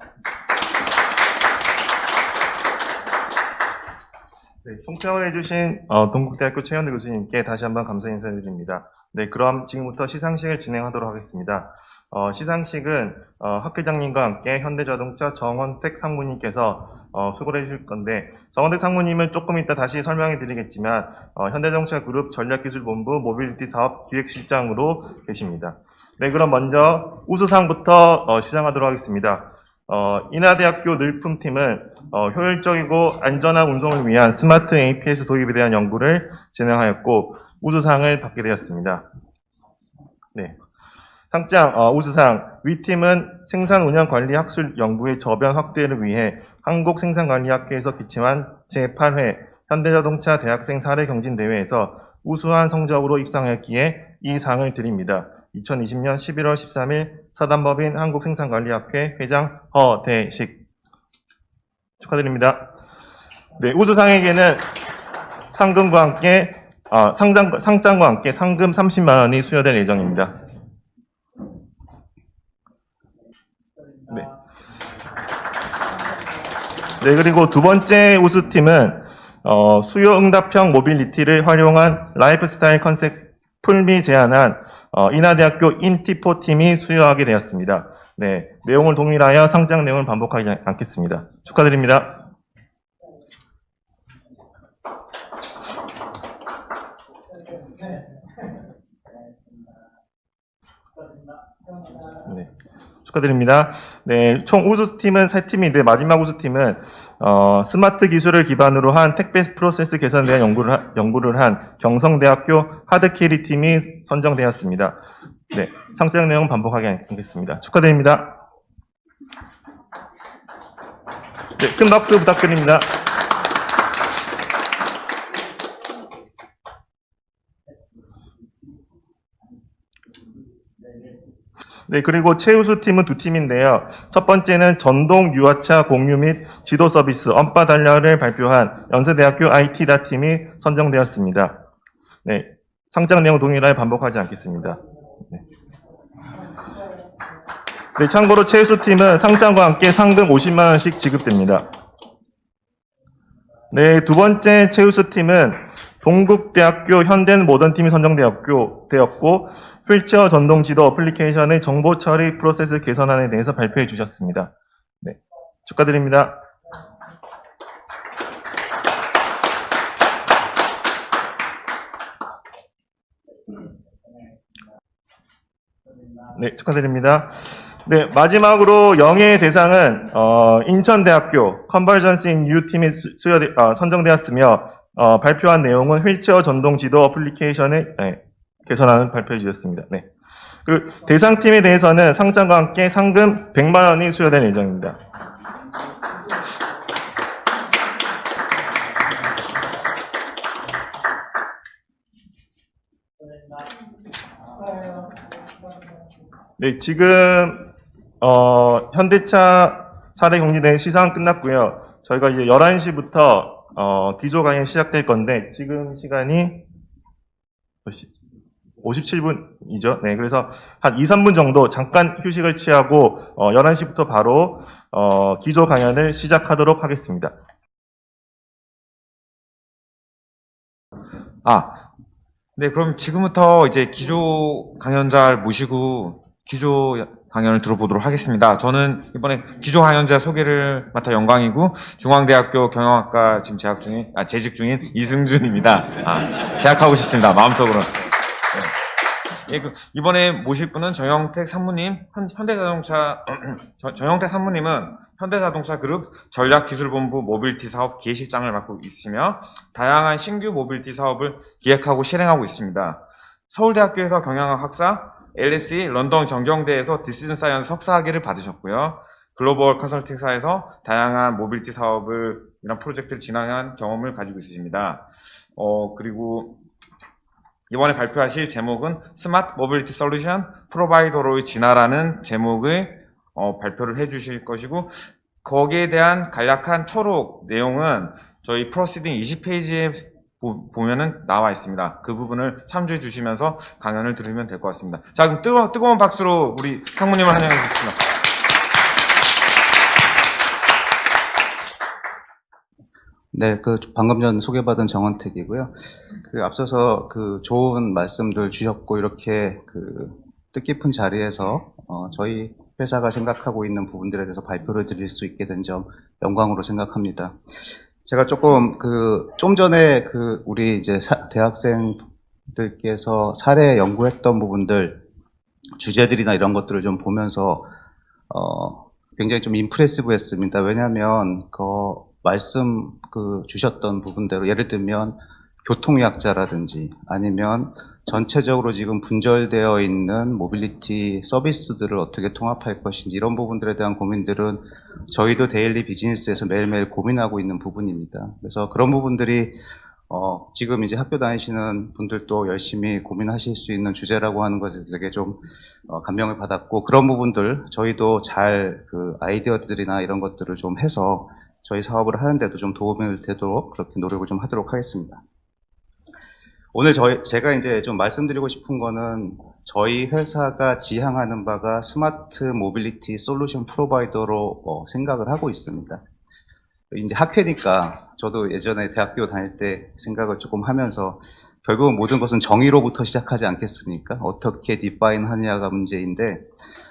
네, 총평을 해주신 동국대학교 최현대 교수님께 다시 한번 감사 인사드립니다. 네, 그럼 지금부터 시상식을 진행하도록 하겠습니다. 시상식은 학회장님과 함께 현대자동차 정원택 상무님께서 수고를 해주실 건데 정원택 상무님은 조금 이따 다시 설명해 드리겠지만 현대자동차 그룹 전략기술본부 모빌리티 사업기획실장으로 계십니다. 네, 그럼 먼저 우수상부터 시작하도록 하겠습니다. 인하대학교 늘품팀은 효율적이고 안전한 운송을 위한 스마트 APS 도입에 대한 연구를 진행하였고 우수상을 받게 되었습니다. 네. 상장 우수상 위팀은 생산운영관리 학술 연구의 저변 확대를 위해 한국생산관리학회에서 기침한 제8회 현대자동차 대학생 사례 경진대회에서 우수한 성적으로 입상했기에 이 상을 드립니다. 2020년 11월 13일 사단법인 한국생산관리학회 회장 허대식 축하드립니다. 네, 우수상에게는 상금과 함께 상장과 함께 상금 30만 원이 수여될 예정입니다. 네, 그리고 두 번째 우수팀은 수요 응답형 모빌리티를 활용한 라이프스타일 컨셉을 제안한 인하대학교 인티포 팀이 수여하게 되었습니다. 네, 내용을 동일하여 상장 내용을 반복하지 않겠습니다. 축하드립니다. 네, 축하드립니다. 네, 총 우수팀은 3팀인데 마지막 우수팀은 스마트 기술을 기반으로 한 택배 프로세스 개선에 대한 연구를 한 경성대학교 하드캐리 팀이 선정되었습니다. 네, 상장 내용 반복하지 않겠습니다. 축하드립니다. 네, 큰 박수 부탁드립니다. 네, 그리고 최우수 팀은 두 팀인데요. 첫 번째는 전동 유아차 공유 및 지도 서비스 언바 단련을 발표한 연세대학교 IT다 팀이 선정되었습니다. 네, 상장 내용 동일하게 반복하지 않겠습니다. 네. 네, 참고로 최우수 팀은 상장과 함께 상금 50만 원씩 지급됩니다. 네, 두 번째 최우수 팀은 동국대학교 현대모던 팀이 선정되었고 휠체어 전동 지도 어플리케이션의 정보 처리 프로세스 개선안에 대해서 발표해 주셨습니다. 네, 축하드립니다. 네, 축하드립니다. 네, 마지막으로 영예의 대상은 인천대학교 컨버전스 인 U 팀이 선정되었으며 발표한 내용은 휠체어 전동 지도 어플리케이션의 개선안을 발표해 주셨습니다. 네. 그리고 대상팀에 대해서는 상장과 함께 상금 100만 원이 수여될 예정입니다. 네, 지금 현대차 사례 경진의 시상 끝났고요. 저희가 이제 11시부터 기조 강연 시작될 건데 지금 시간이 57분이죠. 네, 그래서 한 2, 3분 정도 잠깐 휴식을 취하고 11시부터 바로 기조 강연을 시작하도록 하겠습니다. 네, 그럼 지금부터 이제 기조 강연자를 모시고 기조 강연을 들어보도록 하겠습니다. 저는 이번에 기조 강연자 소개를 맡아 영광이고 중앙대학교 경영학과 지금 재직 중인 이승준입니다. 재학하고 싶습니다. 마음속으로. 네. 예, 이번에 모실 분은 정영택 산무님, 정영택 산무님은 현대자동차 그룹 전략기술본부 모빌리티 사업 기획실장을 맡고 있으며 다양한 신규 모빌리티 사업을 기획하고 실행하고 있습니다. 서울대학교에서 경영학 학사, LSE 런던 정경대에서 디시전 사이언스 석사학위를 받으셨고요. 글로벌 컨설팅사에서 다양한 모빌리티 사업을 이런 프로젝트를 진행한 경험을 가지고 있으십니다. 그리고 이번에 발표하실 제목은 스마트 모빌리티 솔루션 프로바이더로의 진화라는 제목의 발표를 해주실 것이고 거기에 대한 간략한 초록 내용은 저희 프로시딩 20페이지에 보면은 나와 있습니다. 그 부분을 참조해 주시면서 강연을 들으면 될 것 같습니다. 자, 그럼 뜨거운 박수로 우리 상무님을 환영해 주십시오. 네, 방금 전 소개받은 정원택이고요. 앞서서 좋은 말씀들 주셨고, 이렇게 뜻깊은 자리에서, 저희 회사가 생각하고 있는 부분들에 대해서 발표를 드릴 수 있게 된 점 영광으로 생각합니다. 제가 조금, 좀 전에 우리 이제 대학생들께서 사례 연구했던 부분들, 주제들이나 이런 것들을 좀 보면서, 굉장히 좀 임프레시브 했습니다. 왜냐하면, 말씀 주셨던 부분대로 예를 들면 교통약자라든지 아니면 전체적으로 지금 분절되어 있는 모빌리티 서비스들을 어떻게 통합할 것인지 이런 부분들에 대한 고민들은 저희도 데일리 비즈니스에서 매일매일 고민하고 있는 부분입니다. 그래서 그런 부분들이 지금 이제 학교 다니시는 분들도 열심히 고민하실 수 있는 주제라고 하는 것에 되게 좀 감명을 받았고 그런 부분들 저희도 잘 아이디어들이나 이런 것들을 좀 해서 저희 사업을 하는데도 좀 도움이 되도록 그렇게 노력을 좀 하도록 하겠습니다. 오늘 제가 이제 좀 말씀드리고 싶은 거는 저희 회사가 지향하는 바가 스마트 모빌리티 솔루션 프로바이더로 생각을 하고 있습니다. 이제 학회니까 저도 예전에 대학교 다닐 때 생각을 조금 하면서 결국은 모든 것은 정의로부터 시작하지 않겠습니까? 어떻게 디파인 하느냐가 문제인데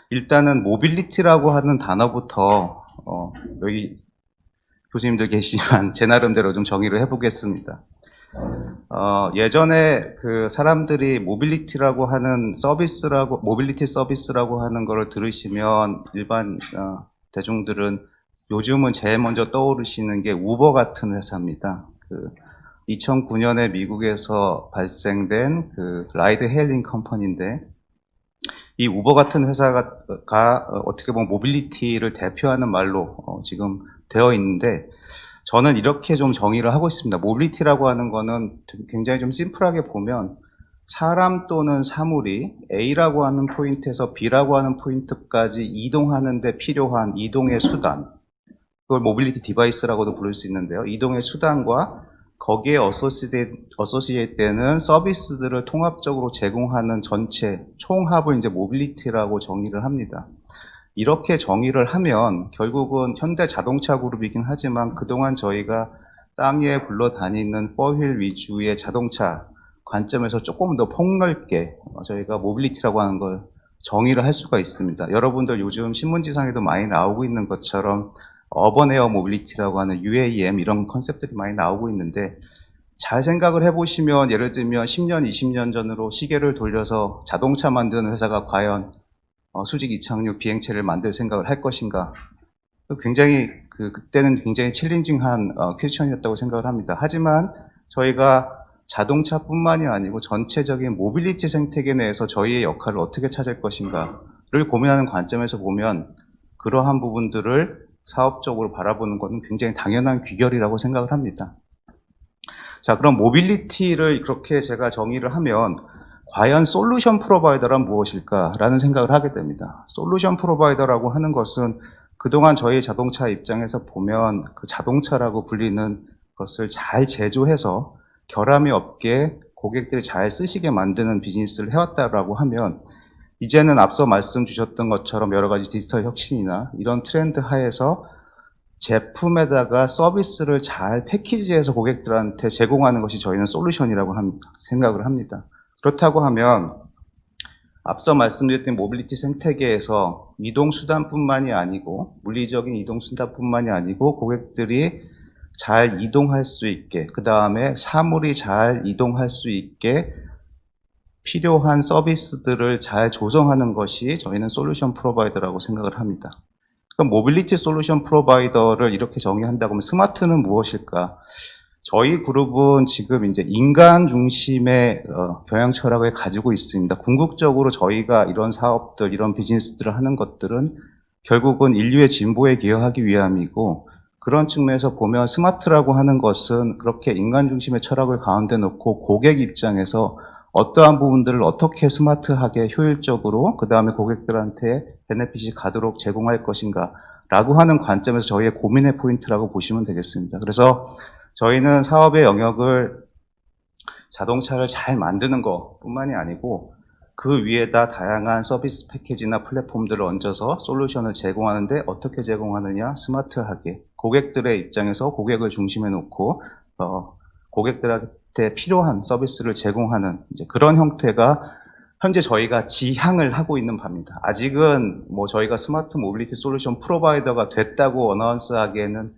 일단은 모빌리티라고 하는 단어부터 여기 교수님들 계시지만 제 나름대로 좀 정의를 해보겠습니다. 예전에 그 사람들이 모빌리티라고 하는 모빌리티 서비스라고 하는 걸 들으시면 일반 대중들은 요즘은 제일 먼저 떠오르시는 게 우버 같은 회사입니다. 2009년에 미국에서 발생된 그 라이드 헤일링 컴퍼니인데 이 우버 같은 회사가 어떻게 보면 모빌리티를 대표하는 말로 지금 되어 있는데 저는 이렇게 좀 정의를 하고 있습니다. 모빌리티라고 하는 거는 굉장히 좀 심플하게 보면 사람 또는 사물이 A라고 하는 포인트에서 B라고 하는 포인트까지 이동하는 데 필요한 이동의 수단, 그걸 모빌리티 디바이스라고도 부를 수 있는데요. 이동의 수단과 거기에 어소시에이트되는 서비스들을 통합적으로 제공하는 전체 총합을 이제 모빌리티라고 정의를 합니다. 이렇게 정의를 하면 결국은 현대 자동차 그룹이긴 하지만 그동안 저희가 땅 위에 굴러다니는 4휠 위주의 자동차 관점에서 조금 더 폭넓게 저희가 모빌리티라고 하는 걸 정의를 할 수가 있습니다. 여러분들 요즘 신문지상에도 많이 나오고 있는 것처럼 어번 에어 모빌리티라고 하는 UAM 이런 컨셉들이 많이 나오고 있는데 잘 생각을 해보시면 예를 들면 10년, 20년 전으로 시계를 돌려서 자동차 만드는 회사가 과연 수직 이착륙 비행체를 만들 생각을 할 것인가? 굉장히 그때는 굉장히 챌린징한 퀘스천이었다고 생각을 합니다. 하지만 저희가 자동차뿐만이 아니고 전체적인 모빌리티 생태계 내에서 저희의 역할을 어떻게 찾을 것인가를 고민하는 관점에서 보면 그러한 부분들을 사업적으로 바라보는 것은 굉장히 당연한 귀결이라고 생각을 합니다. 자, 그럼 모빌리티를 그렇게 제가 정의를 하면 과연 솔루션 프로바이더란 무엇일까라는 생각을 하게 됩니다. 솔루션 프로바이더라고 하는 것은 그동안 저희 자동차 입장에서 보면 그 자동차라고 불리는 것을 잘 제조해서 결함이 없게 고객들이 잘 쓰시게 만드는 비즈니스를 해왔다라고 하면 이제는 앞서 말씀 주셨던 것처럼 여러 가지 디지털 혁신이나 이런 트렌드 하에서 제품에다가 서비스를 잘 패키지해서 고객들한테 제공하는 것이 저희는 솔루션이라고 생각을 합니다. 그렇다고 하면 앞서 말씀드렸던 모빌리티 생태계에서 이동수단뿐만이 아니고 물리적인 이동수단뿐만이 아니고 고객들이 잘 이동할 수 있게 그 다음에 사물이 잘 이동할 수 있게 필요한 서비스들을 잘 조성하는 것이 저희는 솔루션 프로바이더라고 생각을 합니다. 그럼 모빌리티 솔루션 프로바이더를 이렇게 정의한다고 하면 스마트는 무엇일까? 저희 그룹은 지금 이제 인간 중심의 경영 철학을 가지고 있습니다. 궁극적으로 저희가 이런 사업들, 이런 비즈니스들을 하는 것들은 결국은 인류의 진보에 기여하기 위함이고 그런 측면에서 보면 스마트라고 하는 것은 그렇게 인간 중심의 철학을 가운데 놓고 고객 입장에서 어떠한 부분들을 어떻게 스마트하게 효율적으로 그 다음에 고객들한테 베네핏이 가도록 제공할 것인가 라고 하는 관점에서 저희의 고민의 포인트라고 보시면 되겠습니다. 그래서 저희는 사업의 영역을 자동차를 잘 만드는 것뿐만이 아니고 그 위에다 다양한 서비스 패키지나 플랫폼들을 얹어서 솔루션을 제공하는데 어떻게 제공하느냐 스마트하게 고객들의 입장에서 고객을 중심에 놓고 고객들한테 필요한 서비스를 제공하는 이제 그런 형태가 현재 저희가 지향을 하고 있는 바입니다. 아직은 뭐 저희가 스마트 모빌리티 솔루션 프로바이더가 됐다고 어나운스하기에는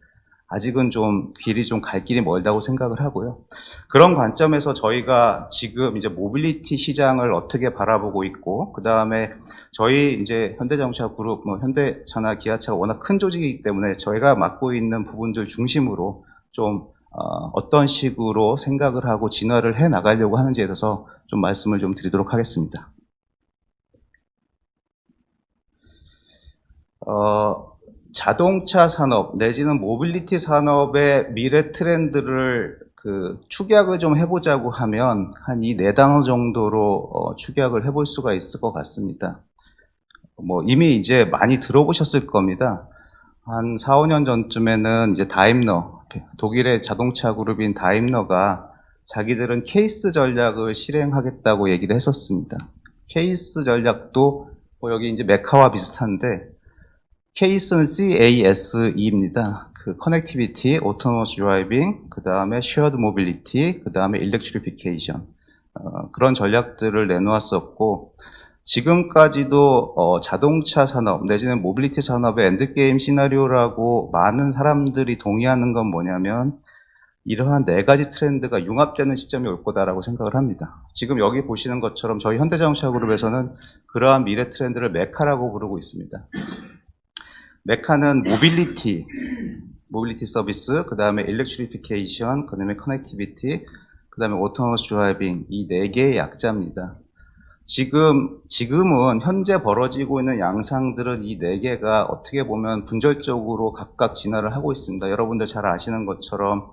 아직은 좀 길이 좀 갈 길이 멀다고 생각을 하고요. 그런 관점에서 저희가 지금 이제 모빌리티 시장을 어떻게 바라보고 있고, 그 다음에 저희 이제 현대자동차 그룹, 뭐 현대차나 기아차가 워낙 큰 조직이기 때문에 저희가 맡고 있는 부분들 중심으로 좀 어떤 식으로 생각을 하고 진화를 해 나가려고 하는지에 대해서 좀 말씀을 좀 드리도록 하겠습니다. 자동차 산업 내지는 모빌리티 산업의 미래 트렌드를 축약을 좀 해보자고 하면 한 이 네 단어 정도로 축약을 해볼 수가 있을 것 같습니다. 뭐 이미 이제 많이 들어보셨을 겁니다. 한 4, 5년 전쯤에는 이제 다임러, 독일의 자동차 그룹인 다임러가 자기들은 케이스 전략을 실행하겠다고 얘기를 했었습니다. 케이스 전략도 뭐 여기 이제 메카와 비슷한데 케이스는 CASE입니다. 그 커넥티비티, 오토노머스 드라이빙, 그 다음에 쉐어드 모빌리티, 그 다음에 일렉트리피케이션 그런 전략들을 내놓았었고 지금까지도 자동차 산업 내지는 모빌리티 산업의 엔드게임 시나리오라고 많은 사람들이 동의하는 건 뭐냐면 이러한 네 가지 트렌드가 융합되는 시점이 올 거다라고 생각을 합니다. 지금 여기 보시는 것처럼 저희 현대자동차그룹에서는 그러한 미래 트렌드를 메카라고 부르고 있습니다. 메카는 모빌리티 서비스, 그 다음에 일렉트리피케이션, 그 다음에 커넥티비티, 그 다음에 오토노머스 드라이빙 이 네 개의 약자입니다. 지금은 현재 벌어지고 있는 양상들은 이 네 개가 어떻게 보면 분절적으로 각각 진화를 하고 있습니다. 여러분들 잘 아시는 것처럼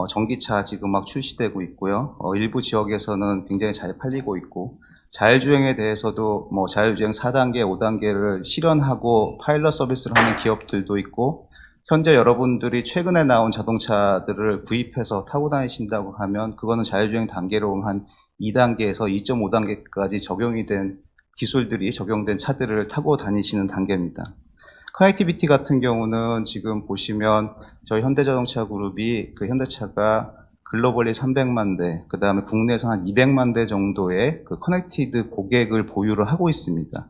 전기차 지금 막 출시되고 있고요. 일부 지역에서는 굉장히 잘 팔리고 있고 자율주행에 대해서도 뭐 자율주행 4단계, 5단계를 실현하고 파일럿 서비스를 하는 기업들도 있고 현재 여러분들이 최근에 나온 자동차들을 구입해서 타고 다니신다고 하면 그거는 자율주행 단계로 한 2단계에서 2.5단계까지 적용이 된 기술들이 적용된 차들을 타고 다니시는 단계입니다. 커넥티비티 같은 경우는 지금 보시면 저희 현대자동차 그룹이 그 현대차가 글로벌리 300만 대, 그 다음에 국내에서 한 200만 대 정도의 그 커넥티드 고객을 보유를 하고 있습니다.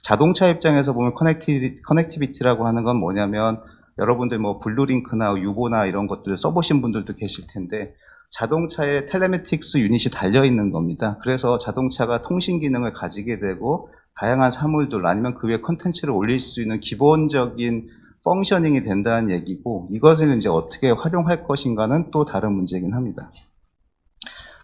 자동차 입장에서 보면 커넥티비티라고 하는 건 뭐냐면 여러분들 뭐 블루링크나 유보나 이런 것들을 써보신 분들도 계실 텐데 자동차에 텔레메틱스 유닛이 달려있는 겁니다. 그래서 자동차가 통신 기능을 가지게 되고 다양한 사물들 아니면 그 위에 컨텐츠를 올릴 수 있는 기본적인 펑셔닝이 된다는 얘기고 이것을 이제 어떻게 활용할 것인가는 또 다른 문제이긴 합니다.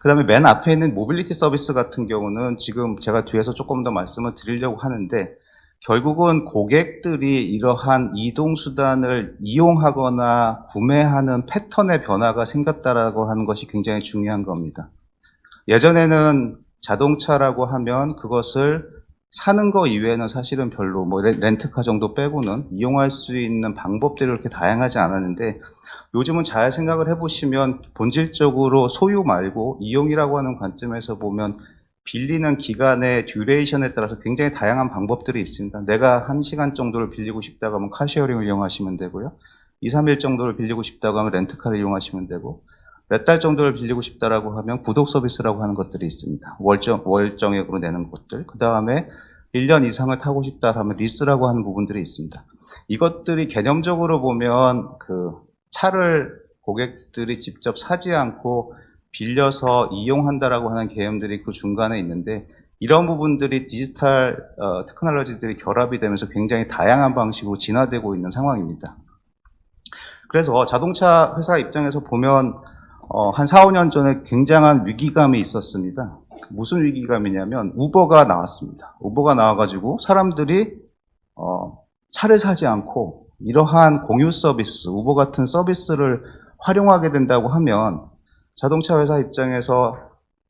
그 다음에 맨 앞에 있는 모빌리티 서비스 같은 경우는 지금 제가 뒤에서 조금 더 말씀을 드리려고 하는데 결국은 고객들이 이러한 이동수단을 이용하거나 구매하는 패턴의 변화가 생겼다라고 하는 것이 굉장히 중요한 겁니다. 예전에는 자동차라고 하면 그것을 사는 거 이외에는 사실은 별로 뭐 렌트카 정도 빼고는 이용할 수 있는 방법들이 그렇게 다양하지 않았는데 요즘은 잘 생각을 해보시면 본질적으로 소유 말고 이용이라고 하는 관점에서 보면 빌리는 기간의 듀레이션에 따라서 굉장히 다양한 방법들이 있습니다. 내가 1시간 정도를 빌리고 싶다고 하면 카쉐어링을 이용하시면 되고요. 2, 3일 정도를 빌리고 싶다고 하면 렌트카를 이용하시면 되고 몇 달 정도를 빌리고 싶다라고 하면 구독 서비스라고 하는 것들이 있습니다. 월정액으로 내는 것들. 그 다음에 1년 이상을 타고 싶다 하면 리스라고 하는 부분들이 있습니다. 이것들이 개념적으로 보면 그 차를 고객들이 직접 사지 않고 빌려서 이용한다라고 하는 개념들이 그 중간에 있는데 이런 부분들이 디지털 테크놀로지들이 결합이 되면서 굉장히 다양한 방식으로 진화되고 있는 상황입니다. 그래서 자동차 회사 입장에서 보면 한 4, 5년 전에 굉장한 위기감이 있었습니다. 무슨 위기감이냐면 우버가 나왔습니다. 우버가 나와가지고 사람들이 차를 사지 않고 이러한 공유 서비스, 우버 같은 서비스를 활용하게 된다고 하면 자동차 회사 입장에서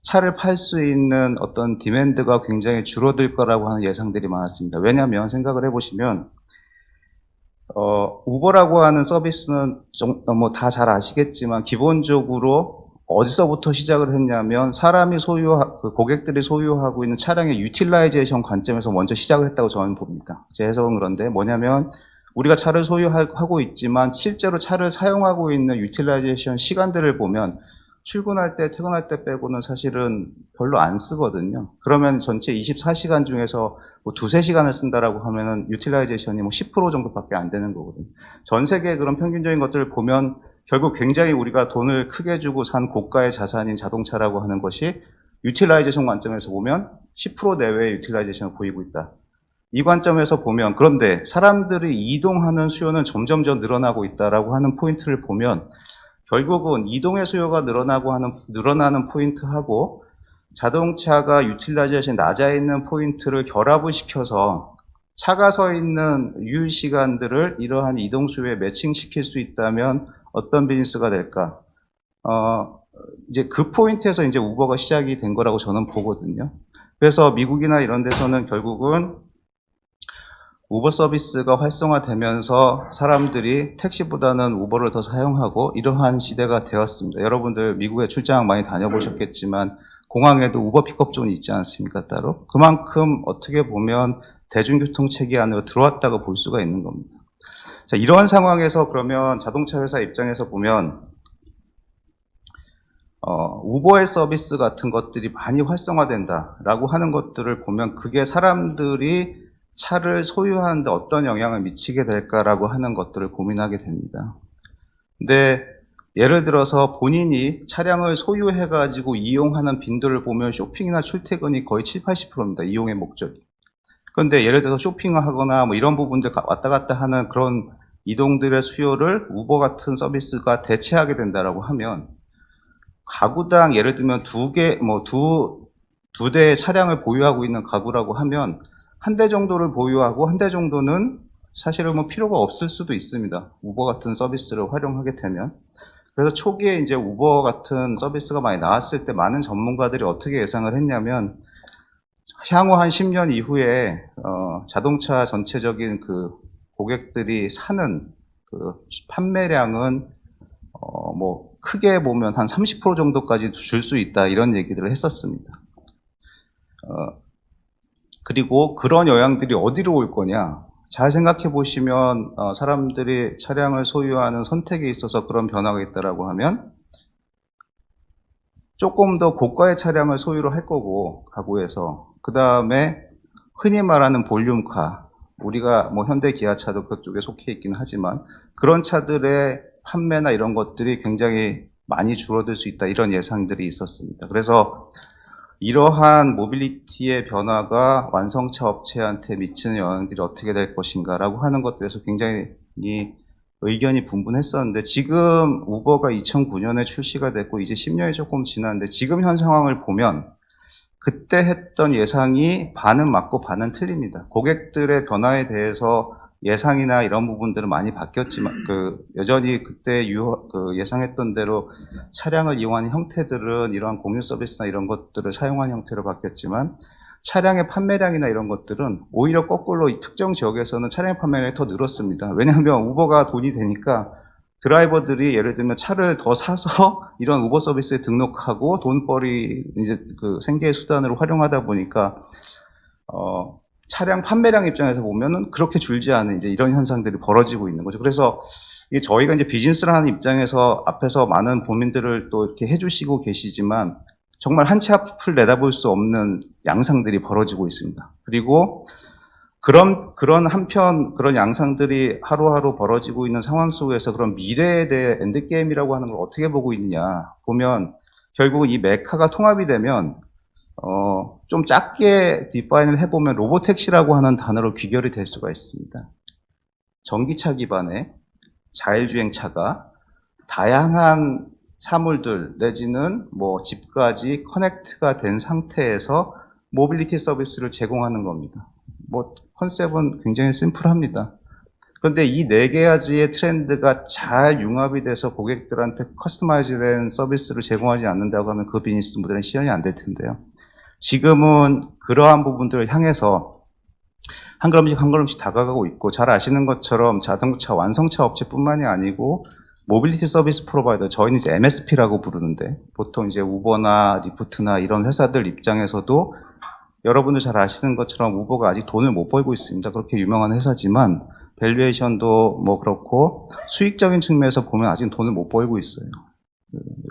차를 팔 수 있는 어떤 디맨드가 굉장히 줄어들 거라고 하는 예상들이 많았습니다. 왜냐하면 생각을 해보시면 우버라고 하는 서비스는 뭐 다 잘 아시겠지만 기본적으로 어디서부터 시작을 했냐면 사람이 고객들이 소유하고 있는 차량의 유틸라이제이션 관점에서 먼저 시작을 했다고 저는 봅니다. 제 해석은 그런데 뭐냐면 우리가 차를 소유하고 있지만 실제로 차를 사용하고 있는 유틸라이제이션 시간들을 보면 출근할 때, 퇴근할 때 빼고는 사실은 별로 안 쓰거든요. 그러면 전체 24시간 중에서 뭐 2, 3시간을 쓴다라고 하면은 유틸라이제이션이 뭐 10% 정도밖에 안 되는 거거든요. 전 세계의 그런 평균적인 것들을 보면 결국 굉장히 우리가 돈을 크게 주고 산 고가의 자산인 자동차라고 하는 것이 유틸라이제이션 관점에서 보면 10% 내외의 유틸라이제이션을 보이고 있다. 이 관점에서 보면 그런데 사람들이 이동하는 수요는 점점 늘어나고 있다라고 하는 포인트를 보면 결국은 이동의 수요가 늘어나는 포인트하고 자동차가 유틸라이제이션이 낮아 있는 포인트를 결합을 시켜서 차가 서 있는 유휴 시간들을 이러한 이동 수요에 매칭시킬 수 있다면 어떤 비즈니스가 될까? 이제 그 포인트에서 이제 우버가 시작이 된 거라고 저는 보거든요. 그래서 미국이나 이런 데서는 결국은 우버 서비스가 활성화되면서 사람들이 택시보다는 우버를 더 사용하고 이러한 시대가 되었습니다. 여러분들 미국에 출장 많이 다녀보셨겠지만 공항에도 우버 픽업존이 있지 않습니까? 따로. 그만큼 어떻게 보면 대중교통 체계 안으로 들어왔다고 볼 수가 있는 겁니다. 자, 이러한 상황에서 그러면 자동차 회사 입장에서 보면 우버의 서비스 같은 것들이 많이 활성화된다라고 하는 것들을 보면 그게 사람들이 차를 소유하는데 어떤 영향을 미치게 될까라고 하는 것들을 고민하게 됩니다. 근데 예를 들어서 본인이 차량을 소유해가지고 이용하는 빈도를 보면 쇼핑이나 출퇴근이 거의 70-80%입니다. 이용의 목적이. 그런데 예를 들어서 쇼핑을 하거나 뭐 이런 부분들 왔다 갔다 하는 그런 이동들의 수요를 우버 같은 서비스가 대체하게 된다라고 하면 가구당 예를 들면 두 대의 차량을 보유하고 있는 가구라고 하면 한 대 정도를 보유하고 한 대 정도는 사실은 뭐 필요가 없을 수도 있습니다. 우버 같은 서비스를 활용하게 되면. 그래서 초기에 이제 우버 같은 서비스가 많이 나왔을 때 많은 전문가들이 어떻게 예상을 했냐면 향후 한 10년 이후에 자동차 전체적인 그 고객들이 사는 그 판매량은 뭐 크게 보면 한 30% 정도까지 줄 수 있다 이런 얘기들을 했었습니다. 그리고 그런 영향들이 어디로 올 거냐? 잘 생각해 보시면 사람들이 차량을 소유하는 선택에 있어서 그런 변화가 있다라고 하면 조금 더 고가의 차량을 소유를 할 거고 가구에서 그 다음에 흔히 말하는 볼륨카 우리가 뭐 현대 기아차도 그쪽에 속해 있긴 하지만 그런 차들의 판매나 이런 것들이 굉장히 많이 줄어들 수 있다 이런 예상들이 있었습니다. 그래서 이러한 모빌리티의 변화가 완성차 업체한테 미치는 영향들이 어떻게 될 것인가라고 하는 것들에서 굉장히 의견이 분분했었는데 지금 우버가 2009년에 출시가 됐고 이제 10년이 조금 지났는데 지금 현 상황을 보면 그때 했던 예상이 반은 맞고 반은 틀립니다. 고객들의 변화에 대해서 예상이나 이런 부분들은 많이 바뀌었지만 여전히 그때 예상했던 대로 차량을 이용하는 형태들은 이러한 공유 서비스나 이런 것들을 사용하는 형태로 바뀌었지만 차량의 판매량이나 이런 것들은 오히려 거꾸로 이 특정 지역에서는 차량의 판매량이 더 늘었습니다. 왜냐하면 우버가 돈이 되니까 드라이버들이 예를 들면 차를 더 사서 이런 우버 서비스에 등록하고 돈벌이 이제 그 생계의 수단으로 활용하다 보니까 차량 판매량 입장에서 보면은 그렇게 줄지 않은 이제 이런 현상들이 벌어지고 있는 거죠. 그래서 이게 저희가 이제 비즈니스를 하는 입장에서 앞에서 많은 고민들을 또 이렇게 해주시고 계시지만 정말 한 치 앞을 내다볼 수 없는 양상들이 벌어지고 있습니다. 그리고 그런 한편 그런 양상들이 하루하루 벌어지고 있는 상황 속에서 그런 미래에 대해 엔드게임이라고 하는 걸 어떻게 보고 있느냐 보면 결국은 이 메카가 통합이 되면 좀 작게 디파인을 해보면 로보택시라고 하는 단어로 귀결이 될 수가 있습니다. 전기차 기반의 자율주행차가 다양한 사물들 내지는 뭐 집까지 커넥트가 된 상태에서 모빌리티 서비스를 제공하는 겁니다. 뭐 컨셉은 굉장히 심플합니다. 그런데 이 네 가지의 트렌드가 잘 융합이 돼서 고객들한테 커스터마이즈된 서비스를 제공하지 않는다고 하면 그 비즈니스 모델은 실현이 안 될 텐데요. 지금은 그러한 부분들을 향해서 한 걸음씩 한 걸음씩 다가가고 있고 잘 아시는 것처럼 자동차 완성차 업체뿐만이 아니고 모빌리티 서비스 프로바이더 저희는 이제 MSP라고 부르는데 보통 이제 우버나 리프트나 이런 회사들 입장에서도 여러분들 잘 아시는 것처럼 우버가 아직 돈을 못 벌고 있습니다. 그렇게 유명한 회사지만 밸류에이션도 뭐 그렇고 수익적인 측면에서 보면 아직 돈을 못 벌고 있어요.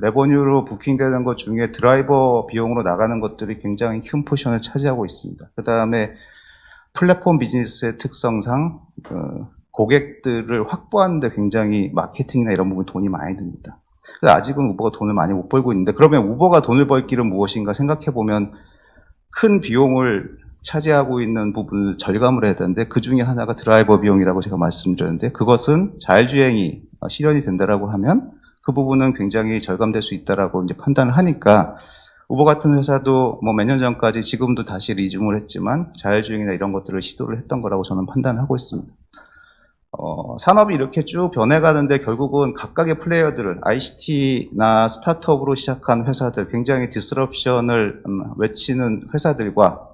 레버뉴로 부킹되는 것 중에 드라이버 비용으로 나가는 것들이 굉장히 큰 포션을 차지하고 있습니다. 그 다음에 플랫폼 비즈니스의 특성상 고객들을 확보하는 데 굉장히 마케팅이나 이런 부분 돈이 많이 듭니다. 아직은 우버가 돈을 많이 못 벌고 있는데 그러면 우버가 돈을 벌 길은 무엇인가 생각해 보면 큰 비용을 차지하고 있는 부분을 절감을 해야 되는데 그 중에 하나가 드라이버 비용이라고 제가 말씀드렸는데 그것은 자율주행이 실현이 된다라고 하면 그 부분은 굉장히 절감될 수 있다라고 이제 판단을 하니까 우버 같은 회사도 뭐 몇 년 전까지 지금도 다시 리즘을 했지만 자율주행이나 이런 것들을 시도를 했던 거라고 저는 판단을 하고 있습니다. 산업이 이렇게 쭉 변해가는데 결국은 각각의 플레이어들을 ICT나 스타트업으로 시작한 회사들, 굉장히 디스럽션을 외치는 회사들과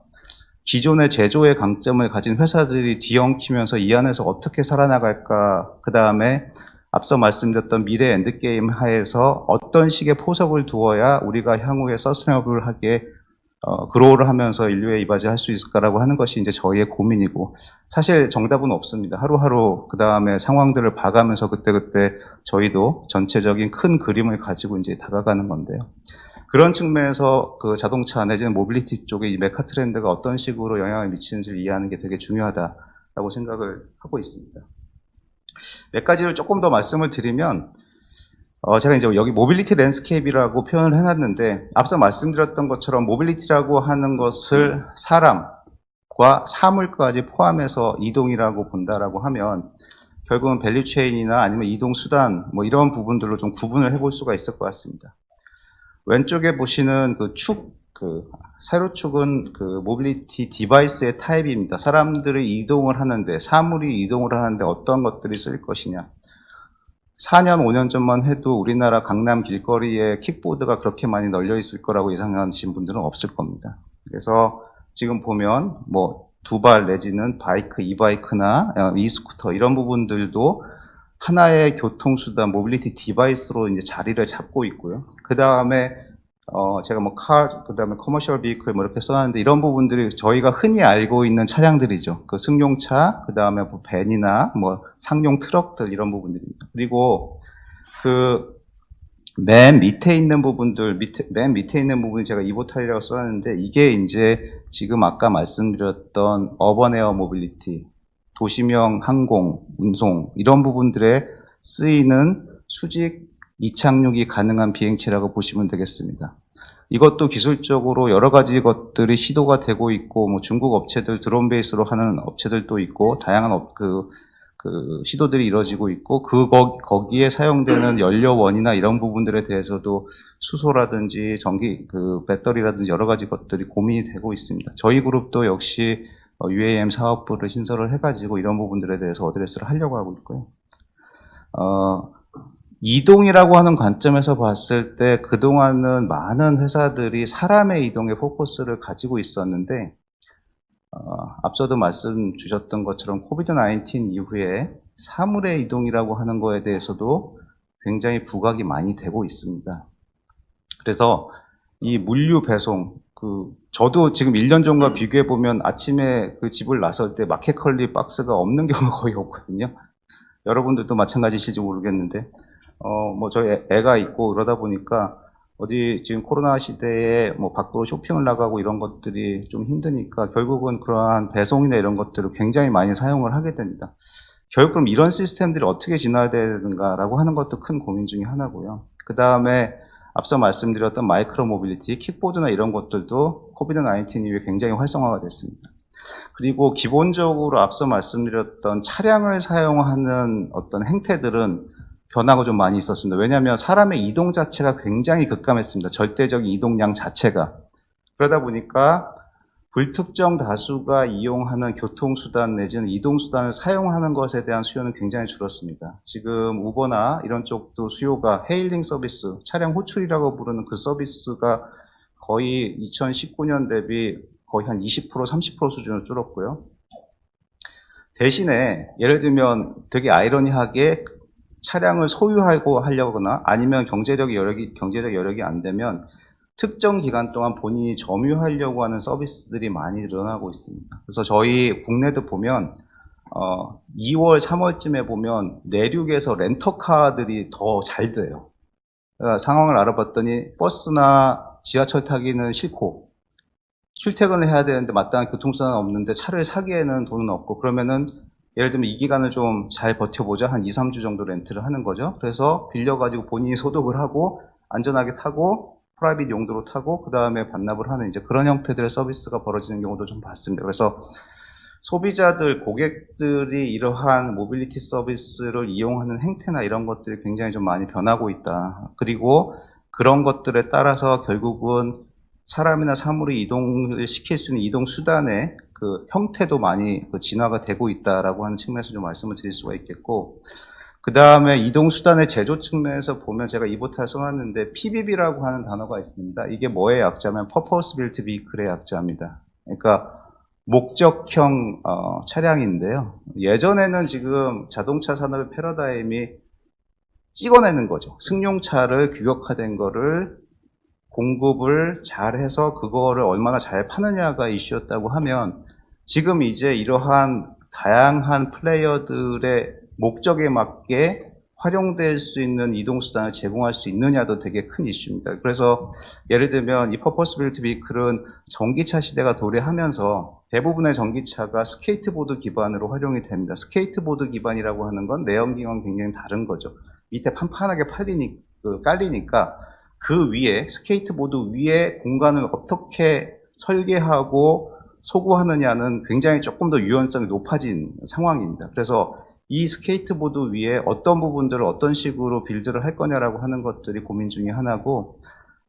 기존의 제조의 강점을 가진 회사들이 뒤엉키면서 이 안에서 어떻게 살아나갈까, 그 다음에 앞서 말씀드렸던 미래 엔드게임 하에서 어떤 식의 포석을 두어야 우리가 향후에 서스테너블하게 그로우를 하면서 인류에 이바지할 수 있을까라고 하는 것이 이제 저희의 고민이고, 사실 정답은 없습니다. 하루하루 그 다음에 상황들을 봐가면서 그때그때 저희도 전체적인 큰 그림을 가지고 이제 다가가는 건데요. 그런 측면에서 그 자동차 내지는 모빌리티 쪽에 이 메카 트렌드가 어떤 식으로 영향을 미치는지를 이해하는 게 되게 중요하다라고 생각을 하고 있습니다. 몇 가지를 조금 더 말씀을 드리면, 제가 이제 여기 모빌리티 랜드스케이프라고 표현을 해놨는데, 앞서 말씀드렸던 것처럼 모빌리티라고 하는 것을 사람과 사물까지 포함해서 이동이라고 본다라고 하면, 결국은 밸류체인이나 아니면 이동수단, 뭐 이런 부분들로 좀 구분을 해볼 수가 있을 것 같습니다. 왼쪽에 보시는 그 세로축은 그 모빌리티 디바이스의 타입입니다. 사람들이 이동을 하는데, 사물이 이동을 하는데 어떤 것들이 쓸 것이냐. 4년, 5년 전만 해도 우리나라 강남 길거리에 킥보드가 그렇게 많이 널려 있을 거라고 예상하시는 분들은 없을 겁니다. 그래서 지금 보면 뭐 두발 내지는 바이크, 이바이크나 이스쿠터 이런 부분들도 하나의 교통수단, 모빌리티 디바이스로 이제 자리를 잡고 있고요. 그 다음에 제가 뭐 그 다음에 커머셜 비클 뭐 이렇게 써놨는데, 이런 부분들이 저희가 흔히 알고 있는 차량들이죠. 그 승용차, 그 다음에 뭐 밴이나 뭐 상용 트럭들 이런 부분들입니다. 그리고 그 맨 밑에 있는 부분들, 맨 밑에 있는 부분이 제가 이보탈이라고 써놨는데, 이게 이제 지금 아까 말씀드렸던 어번 에어 모빌리티, 도시명 항공, 운송 이런 부분들에 쓰이는 수직 이착륙이 가능한 비행체라고 보시면 되겠습니다. 이것도 기술적으로 여러 가지 것들이 시도가 되고 있고, 뭐 중국 업체들 드론 베이스로 하는 업체들도 있고, 다양한 시도들이 이루어지고 있고, 거기에 사용되는 연료원이나 이런 부분들에 대해서도 수소라든지 배터리라든지 여러 가지 것들이 고민이 되고 있습니다. 저희 그룹도 역시 UAM 사업부를 신설을 해가지고 이런 부분들에 대해서 어드레스를 하려고 하고 있고요. 이동이라고 하는 관점에서 봤을 때 그동안은 많은 회사들이 사람의 이동에 포커스를 가지고 있었는데, 앞서도 말씀 주셨던 것처럼 코비드-19 이후에 사물의 이동이라고 하는 거에 대해서도 굉장히 부각이 많이 되고 있습니다. 그래서 이 물류 배송, 저도 지금 1년 전과 비교해 보면 아침에 그 집을 나설 때 마켓컬리 박스가 없는 경우가 거의 없거든요. 여러분들도 마찬가지실지 모르겠는데, 저희 애가 있고 그러다 보니까 어디 지금 코로나 시대에 뭐 밖으로 쇼핑을 나가고 이런 것들이 좀 힘드니까 결국은 그러한 배송이나 이런 것들을 굉장히 많이 사용을 하게 됩니다. 결국 그럼 이런 시스템들이 어떻게 진화해야 되는가라고 하는 것도 큰 고민 중에 하나고요. 그 다음에 앞서 말씀드렸던 마이크로 모빌리티, 킥보드나 이런 것들도 코비드-19 이후에 굉장히 활성화가 됐습니다. 그리고 기본적으로 앞서 말씀드렸던 차량을 사용하는 어떤 행태들은 변화가 좀 많이 있었습니다. 왜냐하면 사람의 이동 자체가 굉장히 급감했습니다. 절대적인 이동량 자체가. 그러다 보니까 불특정 다수가 이용하는 교통수단 내지는 이동수단을 사용하는 것에 대한 수요는 굉장히 줄었습니다. 지금 우버나 이런 쪽도 수요가 헤일링 서비스, 차량 호출이라고 부르는 그 서비스가 거의 2019년 대비 거의 한 20%, 30% 수준으로 줄었고요. 대신에 예를 들면 되게 아이러니하게 차량을 소유하고 하려거나 아니면 경제적 여력이 안 되면 특정 기간 동안 본인이 점유하려고 하는 서비스들이 많이 늘어나고 있습니다. 그래서 저희 국내도 보면 2월, 3월쯤에 보면 내륙에서 렌터카들이 더 잘 돼요. 그러니까 상황을 알아봤더니 버스나 지하철 타기는 싫고 출퇴근을 해야 되는데 마땅한 교통수단은 없는데 차를 사기에는 돈은 없고, 그러면은 예를 들면 이 기간을 좀 잘 버텨보자, 한 2, 3주 정도 렌트를 하는 거죠. 그래서 빌려가지고 본인이 소독을 하고 안전하게 타고 프라이빗 용도로 타고 그 다음에 반납을 하는 이제 그런 형태들의 서비스가 벌어지는 경우도 좀 봤습니다. 그래서 소비자들, 고객들이 이러한 모빌리티 서비스를 이용하는 행태나 이런 것들이 굉장히 좀 많이 변하고 있다. 그리고 그런 것들에 따라서 결국은 사람이나 사물이 이동을 시킬 수 있는 이동 수단의 그 형태도 많이 진화가 되고 있다라고 하는 측면에서 좀 말씀을 드릴 수가 있겠고, 그 다음에 이동 수단의 제조 측면에서 보면 제가 이보탈 써놨는데 PBV라고 하는 단어가 있습니다. 이게 뭐의 약자면 Purpose Built Vehicle의 약자입니다. 그러니까 목적형 차량인데요. 예전에는 지금 자동차 산업의 패러다임이 찍어내는 거죠. 승용차를 규격화된 거를 공급을 잘해서 그거를 얼마나 잘 파느냐가 이슈였다고 하면 지금 이제 이러한 다양한 플레이어들의 목적에 맞게 활용될 수 있는 이동수단을 제공할 수 있느냐도 되게 큰 이슈입니다. 그래서 예를 들면 이 퍼포스 빌트 비클은 전기차 시대가 도래하면서 대부분의 전기차가 스케이트보드 기반으로 활용이 됩니다. 스케이트보드 기반이라고 하는 건 내연기관 굉장히 다른 거죠. 밑에 판판하게 깔리니까 그 위에 스케이트보드 위에 공간을 어떻게 설계하고 소구하느냐는 굉장히 조금 더 유연성이 높아진 상황입니다. 그래서 이 스케이트보드 위에 어떤 부분들을 어떤 식으로 빌드를 할 거냐라고 하는 것들이 고민 중에 하나고,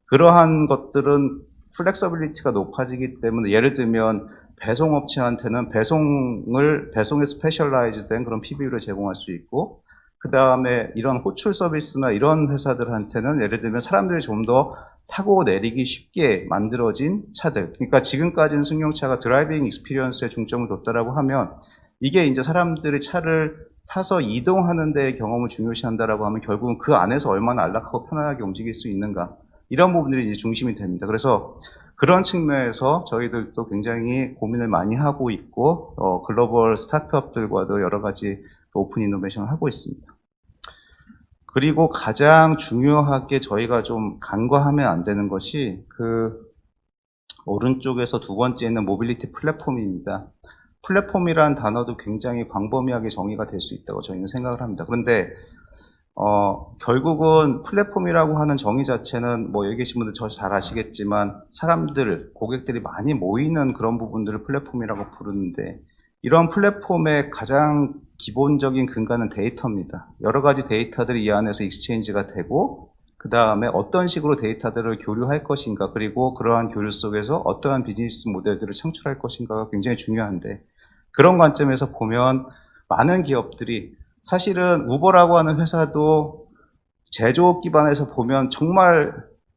그러한 것들은 플렉서빌리티가 높아지기 때문에 예를 들면 배송업체한테는 배송에 스페셜라이즈된 그런 PBU를 제공할 수 있고, 그 다음에 이런 호출 서비스나 이런 회사들한테는 예를 들면 사람들이 좀 더 타고 내리기 쉽게 만들어진 차들, 그러니까 지금까지는 승용차가 드라이빙 익스피리언스에 중점을 뒀다라고 하면 이게 이제 사람들이 차를 타서 이동하는 데의 경험을 중요시한다라고 하면 결국은 그 안에서 얼마나 안락하고 편안하게 움직일 수 있는가, 이런 부분들이 이제 중심이 됩니다. 그래서 그런 측면에서 저희들도 굉장히 고민을 많이 하고 있고, 글로벌 스타트업들과도 여러 가지 오픈 이노베이션을 하고 있습니다. 그리고 가장 중요하게 저희가 좀 간과하면 안 되는 것이 그 오른쪽에서 두 번째 있는 모빌리티 플랫폼입니다. 플랫폼이라는 단어도 굉장히 광범위하게 정의가 될 수 있다고 저희는 생각을 합니다. 그런데 결국은 플랫폼이라고 하는 정의 자체는 뭐 여기 계신 분들 저 잘 아시겠지만 사람들, 고객들이 많이 모이는 그런 부분들을 플랫폼이라고 부르는데, 이런 플랫폼의 가장 기본적인 근간은 데이터입니다. 여러 가지 데이터들이 이 안에서 익스체인지가 되고, 그 다음에 어떤 식으로 데이터들을 교류할 것인가, 그리고 그러한 교류 속에서 어떠한 비즈니스 모델들을 창출할 것인가가 굉장히 중요한데, 그런 관점에서 보면 많은 기업들이, 사실은 우버라고 하는 회사도 제조업 기반에서 보면 정말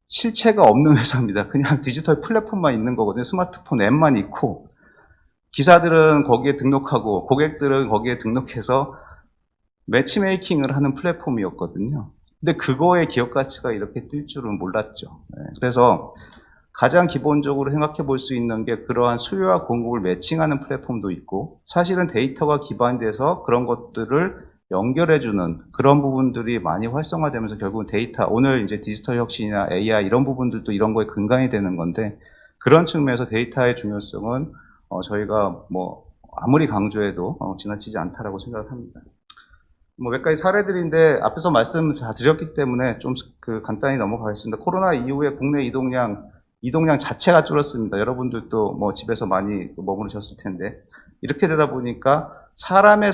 실체가 없는 회사입니다. 그냥 디지털 플랫폼만 있는 거거든요. 스마트폰 앱만 있고, 기사들은 거기에 등록하고 고객들은 거기에 등록해서 매치메이킹을 하는 플랫폼이었거든요. 근데 그거의 기업 가치가 이렇게 뛸 줄은 몰랐죠. 그래서 가장 기본적으로 생각해 볼 수 있는 게 그러한 수요와 공급을 매칭하는 플랫폼도 있고, 사실은 데이터가 기반돼서 그런 것들을 연결해주는 그런 부분들이 많이 활성화되면서 결국은 데이터, 오늘 이제 디지털 혁신이나 AI 이런 부분들도 이런 거에 근간이 되는 건데, 그런 측면에서 데이터의 중요성은 저희가 뭐 아무리 강조해도 지나치지 않다라고 생각을 합니다. 뭐 몇 가지 사례들인데 앞에서 말씀 다 드렸기 때문에 좀 간단히 넘어가겠습니다. 코로나 이후에 국내 이동량 자체가 줄었습니다. 여러분들도 뭐 집에서 많이 머무르셨을 텐데, 이렇게 되다 보니까 사람의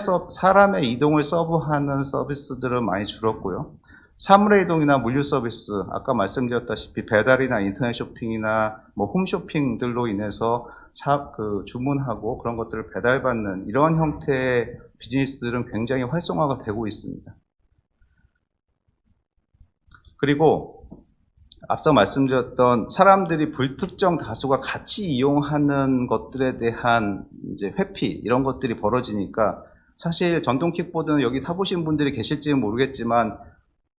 이동을 서브하는 서비스들은 많이 줄었고요. 사물의 이동이나 물류 서비스, 아까 말씀드렸다시피 배달이나 인터넷 쇼핑이나 뭐 홈쇼핑들로 인해서 주문하고 그런 것들을 배달받는 이런 형태의 비즈니스들은 굉장히 활성화가 되고 있습니다. 그리고 앞서 말씀드렸던 사람들이 불특정 다수가 같이 이용하는 것들에 대한 이제 회피, 이런 것들이 벌어지니까, 사실 전동 킥보드는 여기 타보신 분들이 계실지는 모르겠지만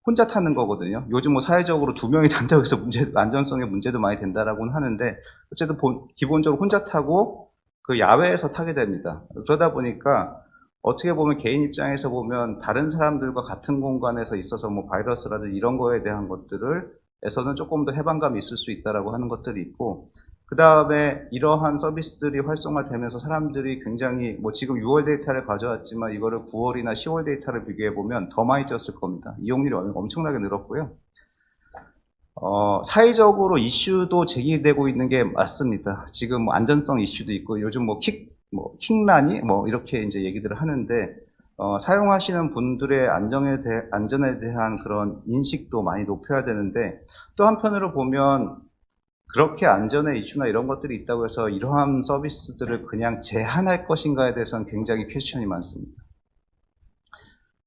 혼자 타는 거거든요. 요즘 뭐 사회적으로 두 명이 탄다고 해서 안전성에 문제도 많이 된다라고는 하는데, 어쨌든 기본적으로 혼자 타고 그 야외에서 타게 됩니다. 그러다 보니까 어떻게 보면 개인 입장에서 보면 다른 사람들과 같은 공간에서 있어서 뭐 바이러스라든지 이런 거에 대한 것들에서는 조금 더 해방감이 있을 수 있다라고 하는 것들이 있고, 그 다음에 이러한 서비스들이 활성화되면서 사람들이 굉장히 뭐 지금 6월 데이터를 가져왔지만 이거를 9월이나 10월 데이터를 비교해 보면 더 많이 뛰었을 겁니다. 이용률이 엄청나게 늘었고요. 사회적으로 이슈도 제기되고 있는 게 맞습니다. 지금 뭐 안전성 이슈도 있고, 요즘 킥란이 이렇게 이제 얘기들을 하는데, 사용하시는 분들의 안전에 대한 그런 인식도 많이 높여야 되는데, 또 한편으로 보면 그렇게 안전의 이슈나 이런 것들이 있다고 해서 이러한 서비스들을 그냥 제한할 것인가에 대해서는 굉장히 퀘스천이 많습니다.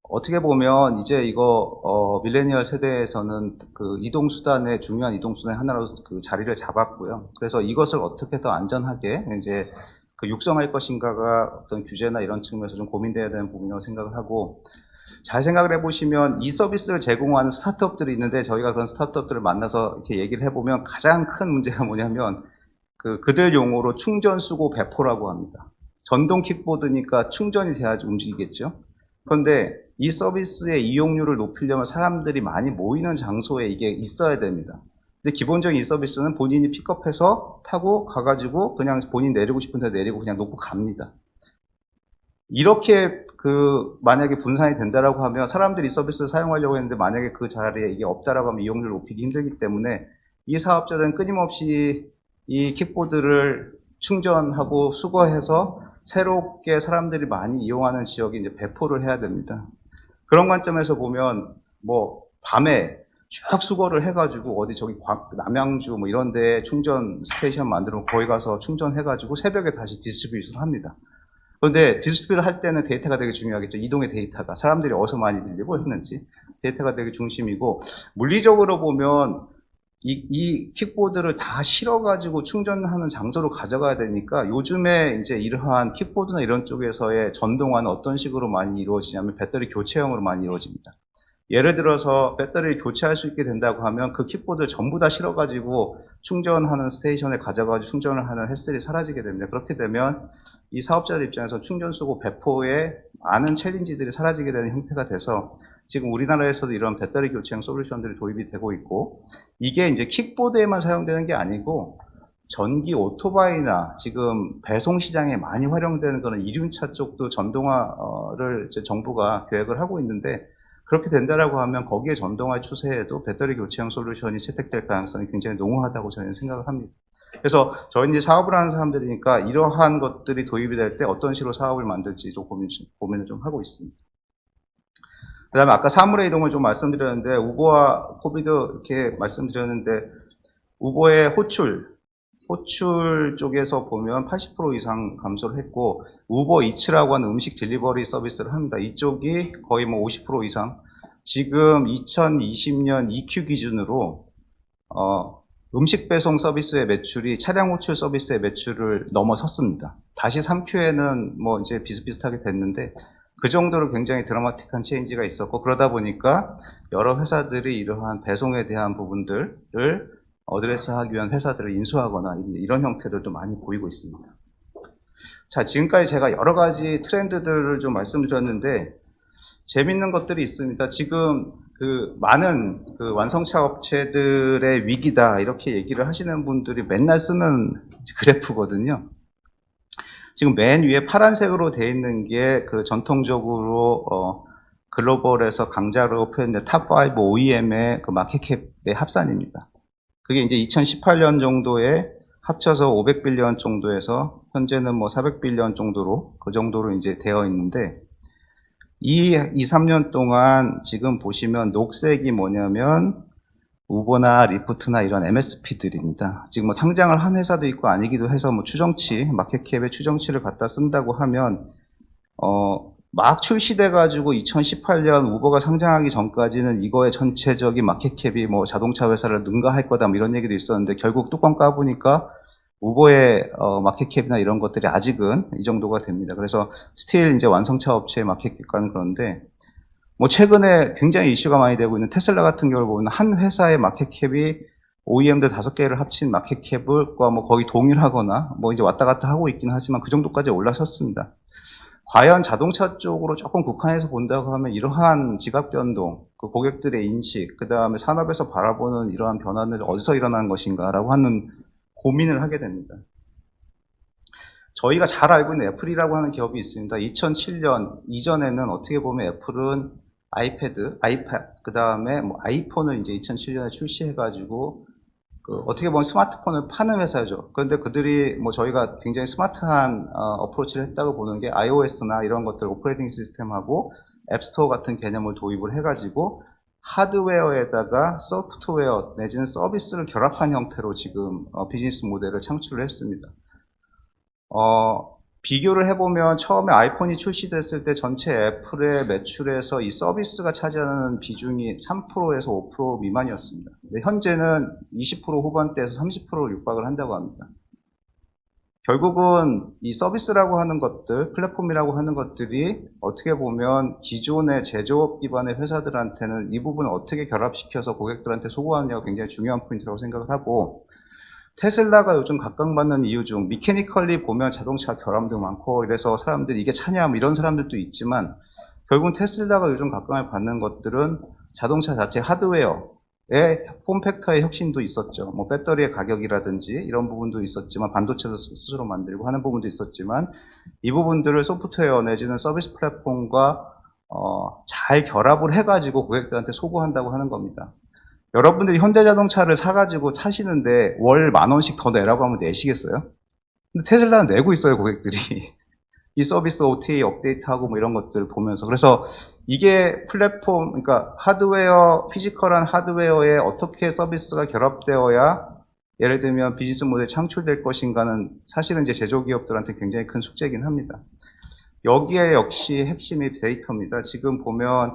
어떻게 보면 이제 이거 밀레니얼 세대에서는 그 이동수단의 중요한 이동수단의 하나로 그 자리를 잡았고요. 그래서 이것을 어떻게 더 안전하게 이제 육성할 것인가가 어떤 규제나 이런 측면에서 좀 고민돼야 되는 부분이라고 생각을 하고, 잘 생각을 해보시면 이 서비스를 제공하는 스타트업들이 있는데 저희가 그런 스타트업들을 만나서 이렇게 얘기를 해보면 가장 큰 문제가 뭐냐면 그들 용어로 충전 수고 배포라고 합니다. 전동 킥보드니까 충전이 돼야지 움직이겠죠. 그런데 이 서비스의 이용률을 높이려면 사람들이 많이 모이는 장소에 이게 있어야 됩니다. 근데 기본적인 이 서비스는 본인이 픽업해서 타고 가가지고 그냥 본인 내리고 싶은 데 내리고 그냥 놓고 갑니다. 이렇게 만약에 분산이 된다라고 하면 사람들이 이 서비스를 사용하려고 했는데 만약에 그 자리에 이게 없다라고 하면 이용률을 높이기 힘들기 때문에 이 사업자들은 끊임없이 이 킥보드를 충전하고 수거해서 새롭게 사람들이 많이 이용하는 지역에 이제 배포를 해야 됩니다. 그런 관점에서 보면 뭐 밤에 쭉 수거를 해가지고 어디 저기 남양주 뭐 이런 데 충전 스테이션 만들면 거기 가서 충전해가지고 새벽에 다시 디스트리뷰션을 합니다. 그런데 디스트리뷰를 할 때는 데이터가 되게 중요하겠죠. 이동의 데이터가 사람들이 어디서 많이 빌리고 했는지 데이터가 되게 중심이고, 물리적으로 보면 이 킥보드를 다 실어가지고 충전하는 장소로 가져가야 되니까 요즘에 이제 이러한 킥보드나 이런 쪽에서의 전동화는 어떤 식으로 많이 이루어지냐면 배터리 교체형으로 많이 이루어집니다. 예를 들어서 배터리를 교체할 수 있게 된다고 하면 그 킥보드를 전부 다 실어가지고 충전하는 스테이션에 가져가지고 충전을 하는 헬스들이 사라지게 됩니다. 그렇게 되면 이 사업자들 입장에서 충전수고 배포에 많은 챌린지들이 사라지게 되는 형태가 돼서 지금 우리나라에서도 이런 배터리 교체형 솔루션들이 도입이 되고 있고, 이게 이제 킥보드에만 사용되는 게 아니고 전기 오토바이나 지금 배송 시장에 많이 활용되는 그런 이륜차 쪽도 전동화를 이제 정부가 계획을 하고 있는데, 그렇게 된다라고 하면 거기에 전동화 추세에도 배터리 교체형 솔루션이 채택될 가능성이 굉장히 농후하다고 저희는 생각을 합니다. 그래서 저희는 이제 사업을 하는 사람들이니까 이러한 것들이 도입이 될 때 어떤 식으로 사업을 만들지도 고민을 좀 하고 있습니다. 그 다음에 아까 사물의 이동을 좀 말씀드렸는데, 우버와 코비드 이렇게 말씀드렸는데, 우버의 호출 쪽에서 보면 80% 이상 감소를 했고, 우버 이츠라고 하는 음식 딜리버리 서비스를 합니다. 이쪽이 거의 뭐 50% 이상, 지금 2020년 EQ 기준으로 음식 배송 서비스의 매출이 차량 호출 서비스의 매출을 넘어섰습니다. 다시 3Q에는 뭐 이제 비슷비슷하게 됐는데, 그 정도로 굉장히 드라마틱한 체인지가 있었고, 그러다 보니까 여러 회사들이 이러한 배송에 대한 부분들을 어드레스하기 위한 회사들을 인수하거나 이런 형태들도 많이 보이고 있습니다. 자, 지금까지 제가 여러 가지 트렌드들을 좀 말씀드렸는데 재밌는 것들이 있습니다. 지금 많은 완성차 업체들의 위기다 이렇게 얘기를 하시는 분들이 맨날 쓰는 그래프거든요. 지금 맨 위에 파란색으로 되어 있는 게 전통적으로 글로벌에서 강자로 표현된 탑5 OEM의 마켓캡의 합산입니다. 그게 이제 2018년 정도에 합쳐서 500빌리언 정도에서 현재는 뭐 400빌리언 정도로 그 정도로 이제 되어 있는데, 이 2-3년 동안 지금 보시면 녹색이 뭐냐면 우버나 리프트나 이런 MSP들입니다. 지금 뭐 상장을 한 회사도 있고 아니기도 해서 뭐 추정치, 마켓캡의 추정치를 갖다 쓴다고 하면 막 출시돼 가지고 2018년 우버가 상장하기 전까지는 이거의 전체적인 마켓캡이 뭐 자동차 회사를 능가할 거다 뭐 이런 얘기도 있었는데, 결국 뚜껑 까보니까 우버의 마켓캡이나 이런 것들이 아직은 이 정도가 됩니다. 그래서 스틸 이제 완성차 업체의 마켓캡과는 그런데, 뭐 최근에 굉장히 이슈가 많이 되고 있는 테슬라 같은 경우를 보면 한 회사의 마켓캡이 OEM들 5개를 합친 마켓캡과 뭐 거의 동일하거나 뭐 이제 왔다 갔다 하고 있긴 하지만 그 정도까지 올라섰습니다. 과연 자동차 쪽으로 조금 국한해서 본다고 하면 이러한 지각 변동, 고객들의 인식, 그 다음에 산업에서 바라보는 이러한 변화는 어디서 일어나는 것인가라고 하는 고민을 하게 됩니다. 저희가 잘 알고 있는 애플이라고 하는 기업이 있습니다. 2007년 이전에는 어떻게 보면 애플은 아이패드, 아이패드, 그 다음에 뭐 아이폰을 이제 2007년에 출시해가지고 어떻게 보면 스마트폰을 파는 회사죠. 그런데 그들이 뭐 저희가 굉장히 스마트한 어프로치를 했다고 보는 게 iOS나 이런 것들 오퍼레이팅 시스템하고 앱스토어 같은 개념을 도입을 해가지고 하드웨어에다가 소프트웨어 내지는 서비스를 결합한 형태로 지금 비즈니스 모델을 창출을 했습니다. 비교를 해보면 처음에 아이폰이 출시됐을 때 전체 애플의 매출에서 이 서비스가 차지하는 비중이 3%에서 5% 미만이었습니다. 근데 현재는 20% 후반대에서 30%를 육박을 한다고 합니다. 결국은 이 서비스라고 하는 것들, 플랫폼이라고 하는 것들이 어떻게 보면 기존의 제조업 기반의 회사들한테는 이 부분을 어떻게 결합시켜서 고객들한테 소구하느냐가 굉장히 중요한 포인트라고 생각을 하고, 테슬라가 요즘 각광받는 이유 중 미케니컬리 보면 자동차 결함도 많고 이래서 사람들이 이게 차냐 뭐 이런 사람들도 있지만, 결국은 테슬라가 요즘 각광을 받는 것들은 자동차 자체 하드웨어의 폼팩터의 혁신도 있었죠. 뭐 배터리의 가격이라든지 이런 부분도 있었지만, 반도체도 스스로 만들고 하는 부분도 있었지만, 이 부분들을 소프트웨어 내지는 서비스 플랫폼과 잘 결합을 해가지고 고객들한테 소구한다고 하는 겁니다. 여러분들이 현대자동차를 사가지고 타시는데 월 10,000원씩 더 내라고 하면 내시겠어요? 근데 테슬라는 내고 있어요, 고객들이. 이 서비스 OTA 업데이트하고 뭐 이런 것들을 보면서. 그래서 이게 플랫폼, 그러니까 하드웨어, 피지컬한 하드웨어에 어떻게 서비스가 결합되어야 예를 들면 비즈니스 모델이 창출될 것인가는 사실은 이제 제조기업들한테 굉장히 큰 숙제이긴 합니다. 여기에 역시 핵심이 데이터입니다. 지금 보면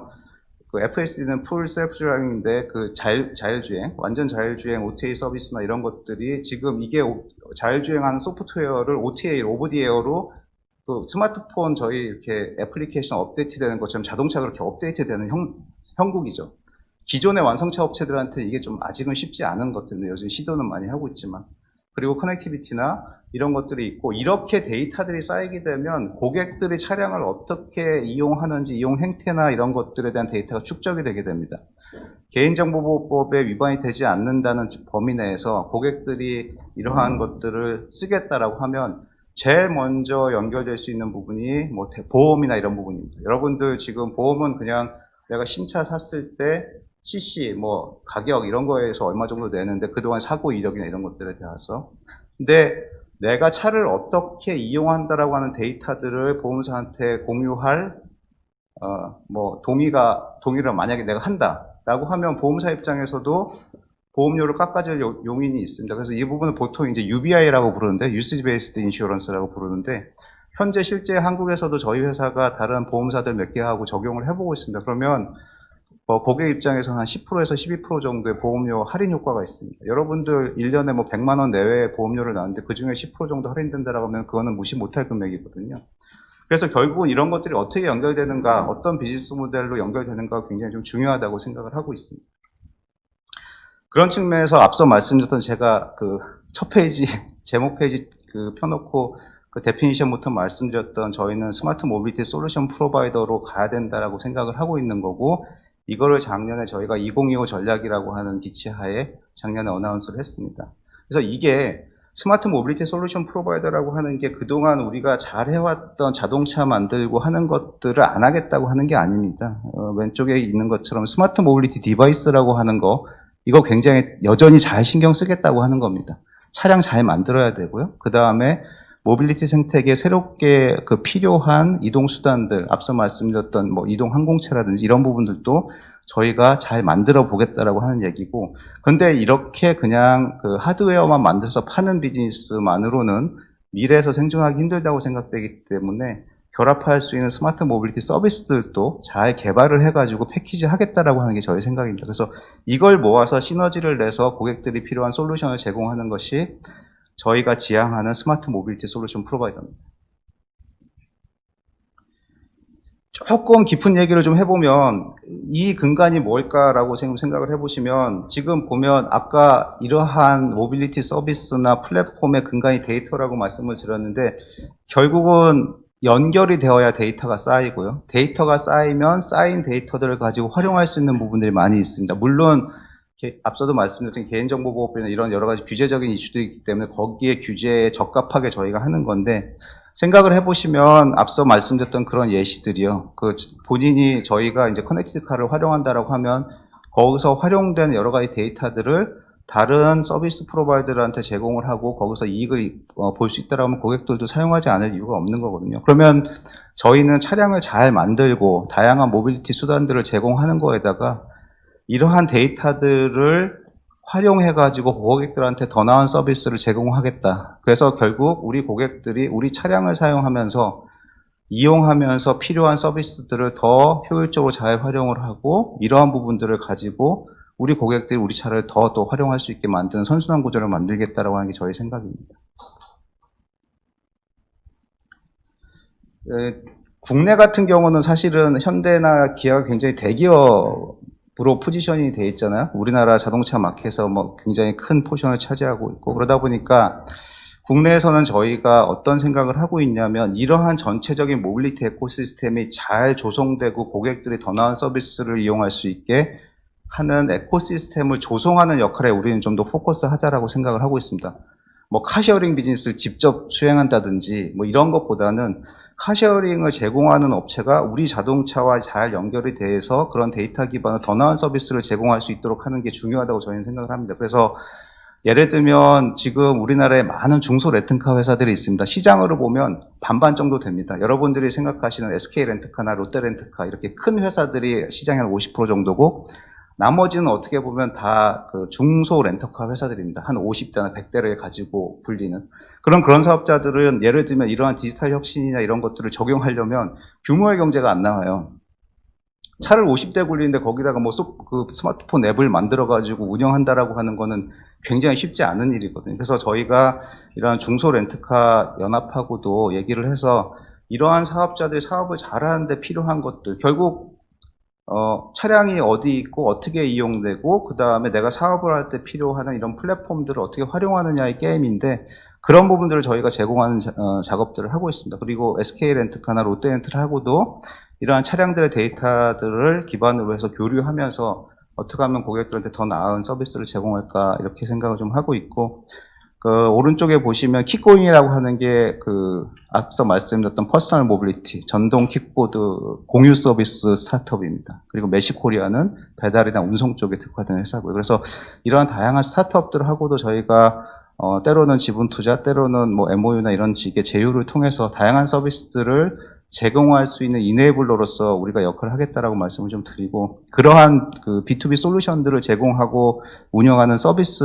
그 FSD는 풀 셀프 드라이빙인데 그 자율주행, 완전 자율주행 OTA 서비스나 이런 것들이 지금 이게 자율주행하는 소프트웨어를 OTA, 오버디에어로 그 스마트폰 저희 이렇게 애플리케이션 업데이트 되는 것처럼 자동차 그렇게 업데이트 되는 형국이죠. 기존의 완성차 업체들한테 이게 좀 아직은 쉽지 않은 것들인데 요즘 시도는 많이 하고 있지만, 그리고 커넥티비티나 이런 것들이 있고, 이렇게 데이터들이 쌓이게 되면 고객들이 차량을 어떻게 이용하는지 이용 행태나 이런 것들에 대한 데이터가 축적이 되게 됩니다. 개인정보보호법에 위반이 되지 않는다는 범위 내에서 고객들이 이러한 것들을 쓰겠다라고 하면 제일 먼저 연결될 수 있는 부분이 뭐 보험이나 이런 부분입니다. 여러분들 지금 보험은 그냥 내가 신차 샀을 때 CC, 뭐 가격 이런 거에서 얼마 정도 내는데 그동안 사고 이력이나 이런 것들에 대해서. 근데 내가 차를 어떻게 이용한다라고 하는 데이터들을 보험사한테 공유할 뭐 동의를 만약에 내가 한다라고 하면 보험사 입장에서도 보험료를 깎아줄 용인이 있습니다. 그래서 이 부분은 보통 이제 UBI라고 부르는데, Usage Based Insurance라고 부르는데, 현재 실제 한국에서도 저희 회사가 다른 보험사들 몇 개하고 적용을 해보고 있습니다. 그러면 고객 입장에서 한 10%에서 12% 정도의 보험료 할인 효과가 있습니다. 여러분들 1년에 뭐 100만 원 내외의 보험료를 나는데 그 중에 10% 정도 할인된다라고 하면 그거는 무시 못할 금액이거든요. 그래서 결국은 이런 것들이 어떻게 연결되는가, 어떤 비즈니스 모델로 연결되는가가 굉장히 좀 중요하다고 생각을 하고 있습니다. 그런 측면에서 앞서 말씀드렸던 제가 그 첫 페이지, 제목 페이지 그 펴놓고 그 데피니션부터 말씀드렸던 저희는 스마트 모빌리티 솔루션 프로바이더로 가야 된다라고 생각을 하고 있는 거고, 이거를 작년에 저희가 2025 전략이라고 하는 기치하에 작년에 어나운스를 했습니다. 그래서 이게 스마트 모빌리티 솔루션 프로바이더라고 하는 게 그동안 우리가 잘 해왔던 자동차 만들고 하는 것들을 안 하겠다고 하는 게 아닙니다. 왼쪽에 있는 것처럼 스마트 모빌리티 디바이스라고 하는 거, 이거 굉장히 여전히 잘 신경 쓰겠다고 하는 겁니다. 차량 잘 만들어야 되고요. 그 다음에 모빌리티 생태계에 새롭게 그 필요한 이동 수단들, 앞서 말씀드렸던 뭐 이동 항공체라든지 이런 부분들도 저희가 잘 만들어 보겠다라고 하는 얘기고, 근데 이렇게 그냥 그 하드웨어만 만들어서 파는 비즈니스만으로는 미래에서 생존하기 힘들다고 생각되기 때문에 결합할 수 있는 스마트 모빌리티 서비스들도 잘 개발을 해가지고 패키지 하겠다라고 하는 게 저희 생각입니다. 그래서 이걸 모아서 시너지를 내서 고객들이 필요한 솔루션을 제공하는 것이 저희가 지향하는 스마트 모빌리티 솔루션 프로바이더입니다. 조금 깊은 얘기를 좀 해보면 이 근간이 뭘까라고 생각을 해보시면, 지금 보면 아까 이러한 모빌리티 서비스나 플랫폼의 근간이 데이터라고 말씀을 드렸는데, 결국은 연결이 되어야 데이터가 쌓이고요. 데이터가 쌓이면 쌓인 데이터들을 가지고 활용할 수 있는 부분들이 많이 있습니다. 물론 앞서도 말씀드렸던 개인정보보호법이나 이런 여러 가지 규제적인 이슈들이 있기 때문에 거기에 규제에 적합하게 저희가 하는 건데, 생각을 해보시면 앞서 말씀드렸던 그런 예시들이요. 그 본인이 저희가 이제 커넥티드 카를 활용한다라고 하면 거기서 활용된 여러 가지 데이터들을 다른 서비스 프로바이더들한테 제공을 하고 거기서 이익을 볼 수 있다라고 하면 고객들도 사용하지 않을 이유가 없는 거거든요. 그러면 저희는 차량을 잘 만들고 다양한 모빌리티 수단들을 제공하는 거에다가 이러한 데이터들을 활용해가지고 고객들한테 더 나은 서비스를 제공하겠다. 그래서 결국 우리 고객들이 우리 차량을 사용하면서 이용하면서 필요한 서비스들을 더 효율적으로 잘 활용을 하고, 이러한 부분들을 가지고 우리 고객들이 우리 차를 더 활용할 수 있게 만드는 선순환 구조를 만들겠다라고 하는 게 저희 생각입니다. 국내 같은 경우는 사실은 현대나 기아가 굉장히 대기업으로 포지션이 돼 있잖아요. 우리나라 자동차 마켓에서 뭐 굉장히 큰 포션을 차지하고 있고, 그러다 보니까 국내에서는 저희가 어떤 생각을 하고 있냐면, 이러한 전체적인 모빌리티 에코시스템이 잘 조성되고 고객들이 더 나은 서비스를 이용할 수 있게 하는 에코시스템을 조성하는 역할에 우리는 좀 더 포커스 하자라고 생각을 하고 있습니다. 뭐 카쉐어링 비즈니스를 직접 수행한다든지 뭐 이런 것보다는 카쉐어링을 제공하는 업체가 우리 자동차와 잘 연결이 돼서 그런 데이터 기반의 더 나은 서비스를 제공할 수 있도록 하는 게 중요하다고 저희는 생각을 합니다. 그래서 예를 들면 지금 우리나라에 많은 중소 렌트카 회사들이 있습니다. 시장으로 보면 반반 정도 됩니다. 여러분들이 생각하시는 SK 렌트카나 롯데 렌트카 이렇게 큰 회사들이 시장의 한 50% 정도고, 나머지는 어떻게 보면 다 그 중소 렌터카 회사들입니다. 한 50대나 100대를 가지고 불리는 그런 사업자들은 예를 들면 이러한 디지털 혁신이나 이런 것들을 적용하려면 규모의 경제가 안 나와요. 차를 50대 굴리는데 거기다가 뭐 그 스마트폰 앱을 만들어 가지고 운영한다라고 하는 거는 굉장히 쉽지 않은 일이거든요. 그래서 저희가 이러한 중소 렌트카 연합하고도 얘기를 해서 이러한 사업자들이 사업을 잘하는데 필요한 것들, 결국 차량이 어디 있고 어떻게 이용되고 그 다음에 내가 사업을 할 때 필요한 이런 플랫폼들을 어떻게 활용하느냐의 게임인데, 그런 부분들을 저희가 제공하는 작업들을 하고 있습니다. 그리고 SK 렌트카나 롯데 렌트카하고도 이러한 차량들의 데이터들을 기반으로 해서 교류하면서 어떻게 하면 고객들한테 더 나은 서비스를 제공할까 이렇게 생각을 좀 하고 있고, 그 오른쪽에 보시면 킥고잉이라고 하는 게 그 앞서 말씀드렸던 퍼스널 모빌리티 전동 킥보드 공유 서비스 스타트업입니다. 그리고 메시코리아는 배달이나 운송 쪽에 특화된 회사고요. 그래서 이러한 다양한 스타트업들하고도 저희가 때로는 지분 투자, 때로는 뭐 MOU나 이런 식의 제휴를 통해서 다양한 서비스들을 제공할 수 있는 이네이블러로서 우리가 역할을 하겠다라고 말씀을 좀 드리고, 그러한 그 B2B 솔루션들을 제공하고 운영하는 서비스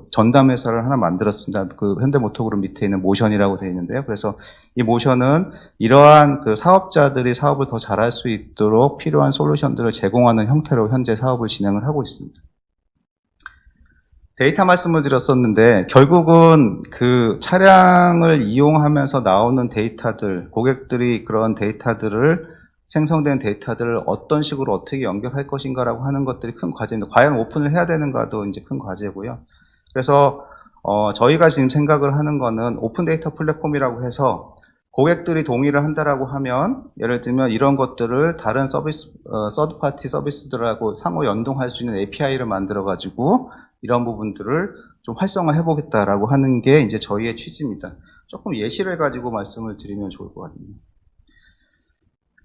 전담 회사를 하나 만들었습니다. 그 현대모터그룹 밑에 있는 모션이라고 되어 있는데요. 그래서 이 모션은 이러한 그 사업자들이 사업을 더 잘할 수 있도록 필요한 솔루션들을 제공하는 형태로 현재 사업을 진행을 하고 있습니다. 데이터 말씀을 드렸었는데, 결국은 그 차량을 이용하면서 나오는 데이터들, 고객들이 그런 데이터들을 생성된 데이터들을 어떤 식으로 어떻게 연결할 것인가라고 하는 것들이 큰 과제입니다. 과연 오픈을 해야 되는가도 이제 큰 과제고요. 그래서 저희가 지금 생각을 하는 거는 오픈 데이터 플랫폼이라고 해서 고객들이 동의를 한다라고 하면, 예를 들면 이런 것들을 다른 서비스, 서드 파티 서비스들하고 상호 연동할 수 있는 API를 만들어 가지고 이런 부분들을 좀 활성화해 보겠다라고 하는 게 이제 저희의 취지입니다. 조금 예시를 가지고 말씀을 드리면 좋을 것 같습니다.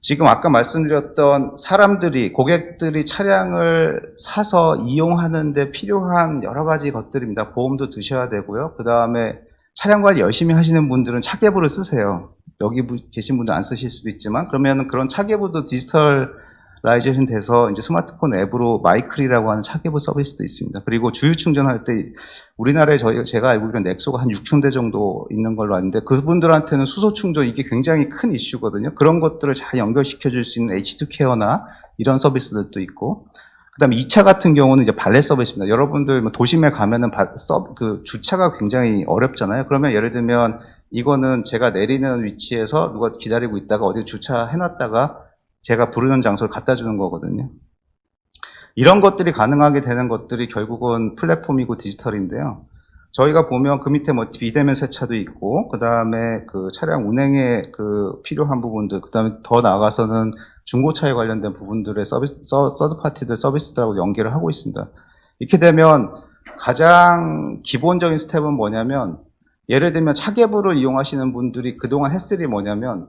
지금 아까 말씀드렸던 사람들이, 고객들이 차량을 사서 이용하는데 필요한 여러 가지 것들입니다. 보험도 드셔야 되고요. 그 다음에 차량 관리 열심히 하시는 분들은 차계부를 쓰세요. 여기 계신 분들 안 쓰실 수도 있지만, 그러면 그런 차계부도 디지털라이제이션 돼서 이제 스마트폰 앱으로 마이클이라고 하는 차계부 서비스도 있습니다. 그리고 주유 충전할 때 우리나라에 제가 알고 있는 넥소가 한 6,000대 정도 있는 걸로 아는데, 그분들한테는 수소 충전 이게 굉장히 큰 이슈거든요. 그런 것들을 잘 연결시켜 줄 수 있는 H2 케어나 이런 서비스들도 있고, 그 다음에 2차 같은 경우는 이제 발렛 서비스입니다. 여러분들 뭐 도심에 가면은 그 주차가 굉장히 어렵잖아요. 그러면 예를 들면 이거는 제가 내리는 위치에서 누가 기다리고 있다가 어디 주차해놨다가 제가 부르는 장소를 갖다 주는 거거든요. 이런 것들이 가능하게 되는 것들이 결국은 플랫폼이고 디지털인데요. 저희가 보면 그 밑에 뭐 비대면 세차도 있고, 그 다음에 그 차량 운행에 그 필요한 부분들, 그 다음에 더 나아가서는 중고차에 관련된 부분들의 서비스, 서드 파티들 서비스들하고 연계를 하고 있습니다. 이렇게 되면 가장 기본적인 스텝은 뭐냐면, 예를 들면 차계부를 이용하시는 분들이 그동안 했을 일이 뭐냐면,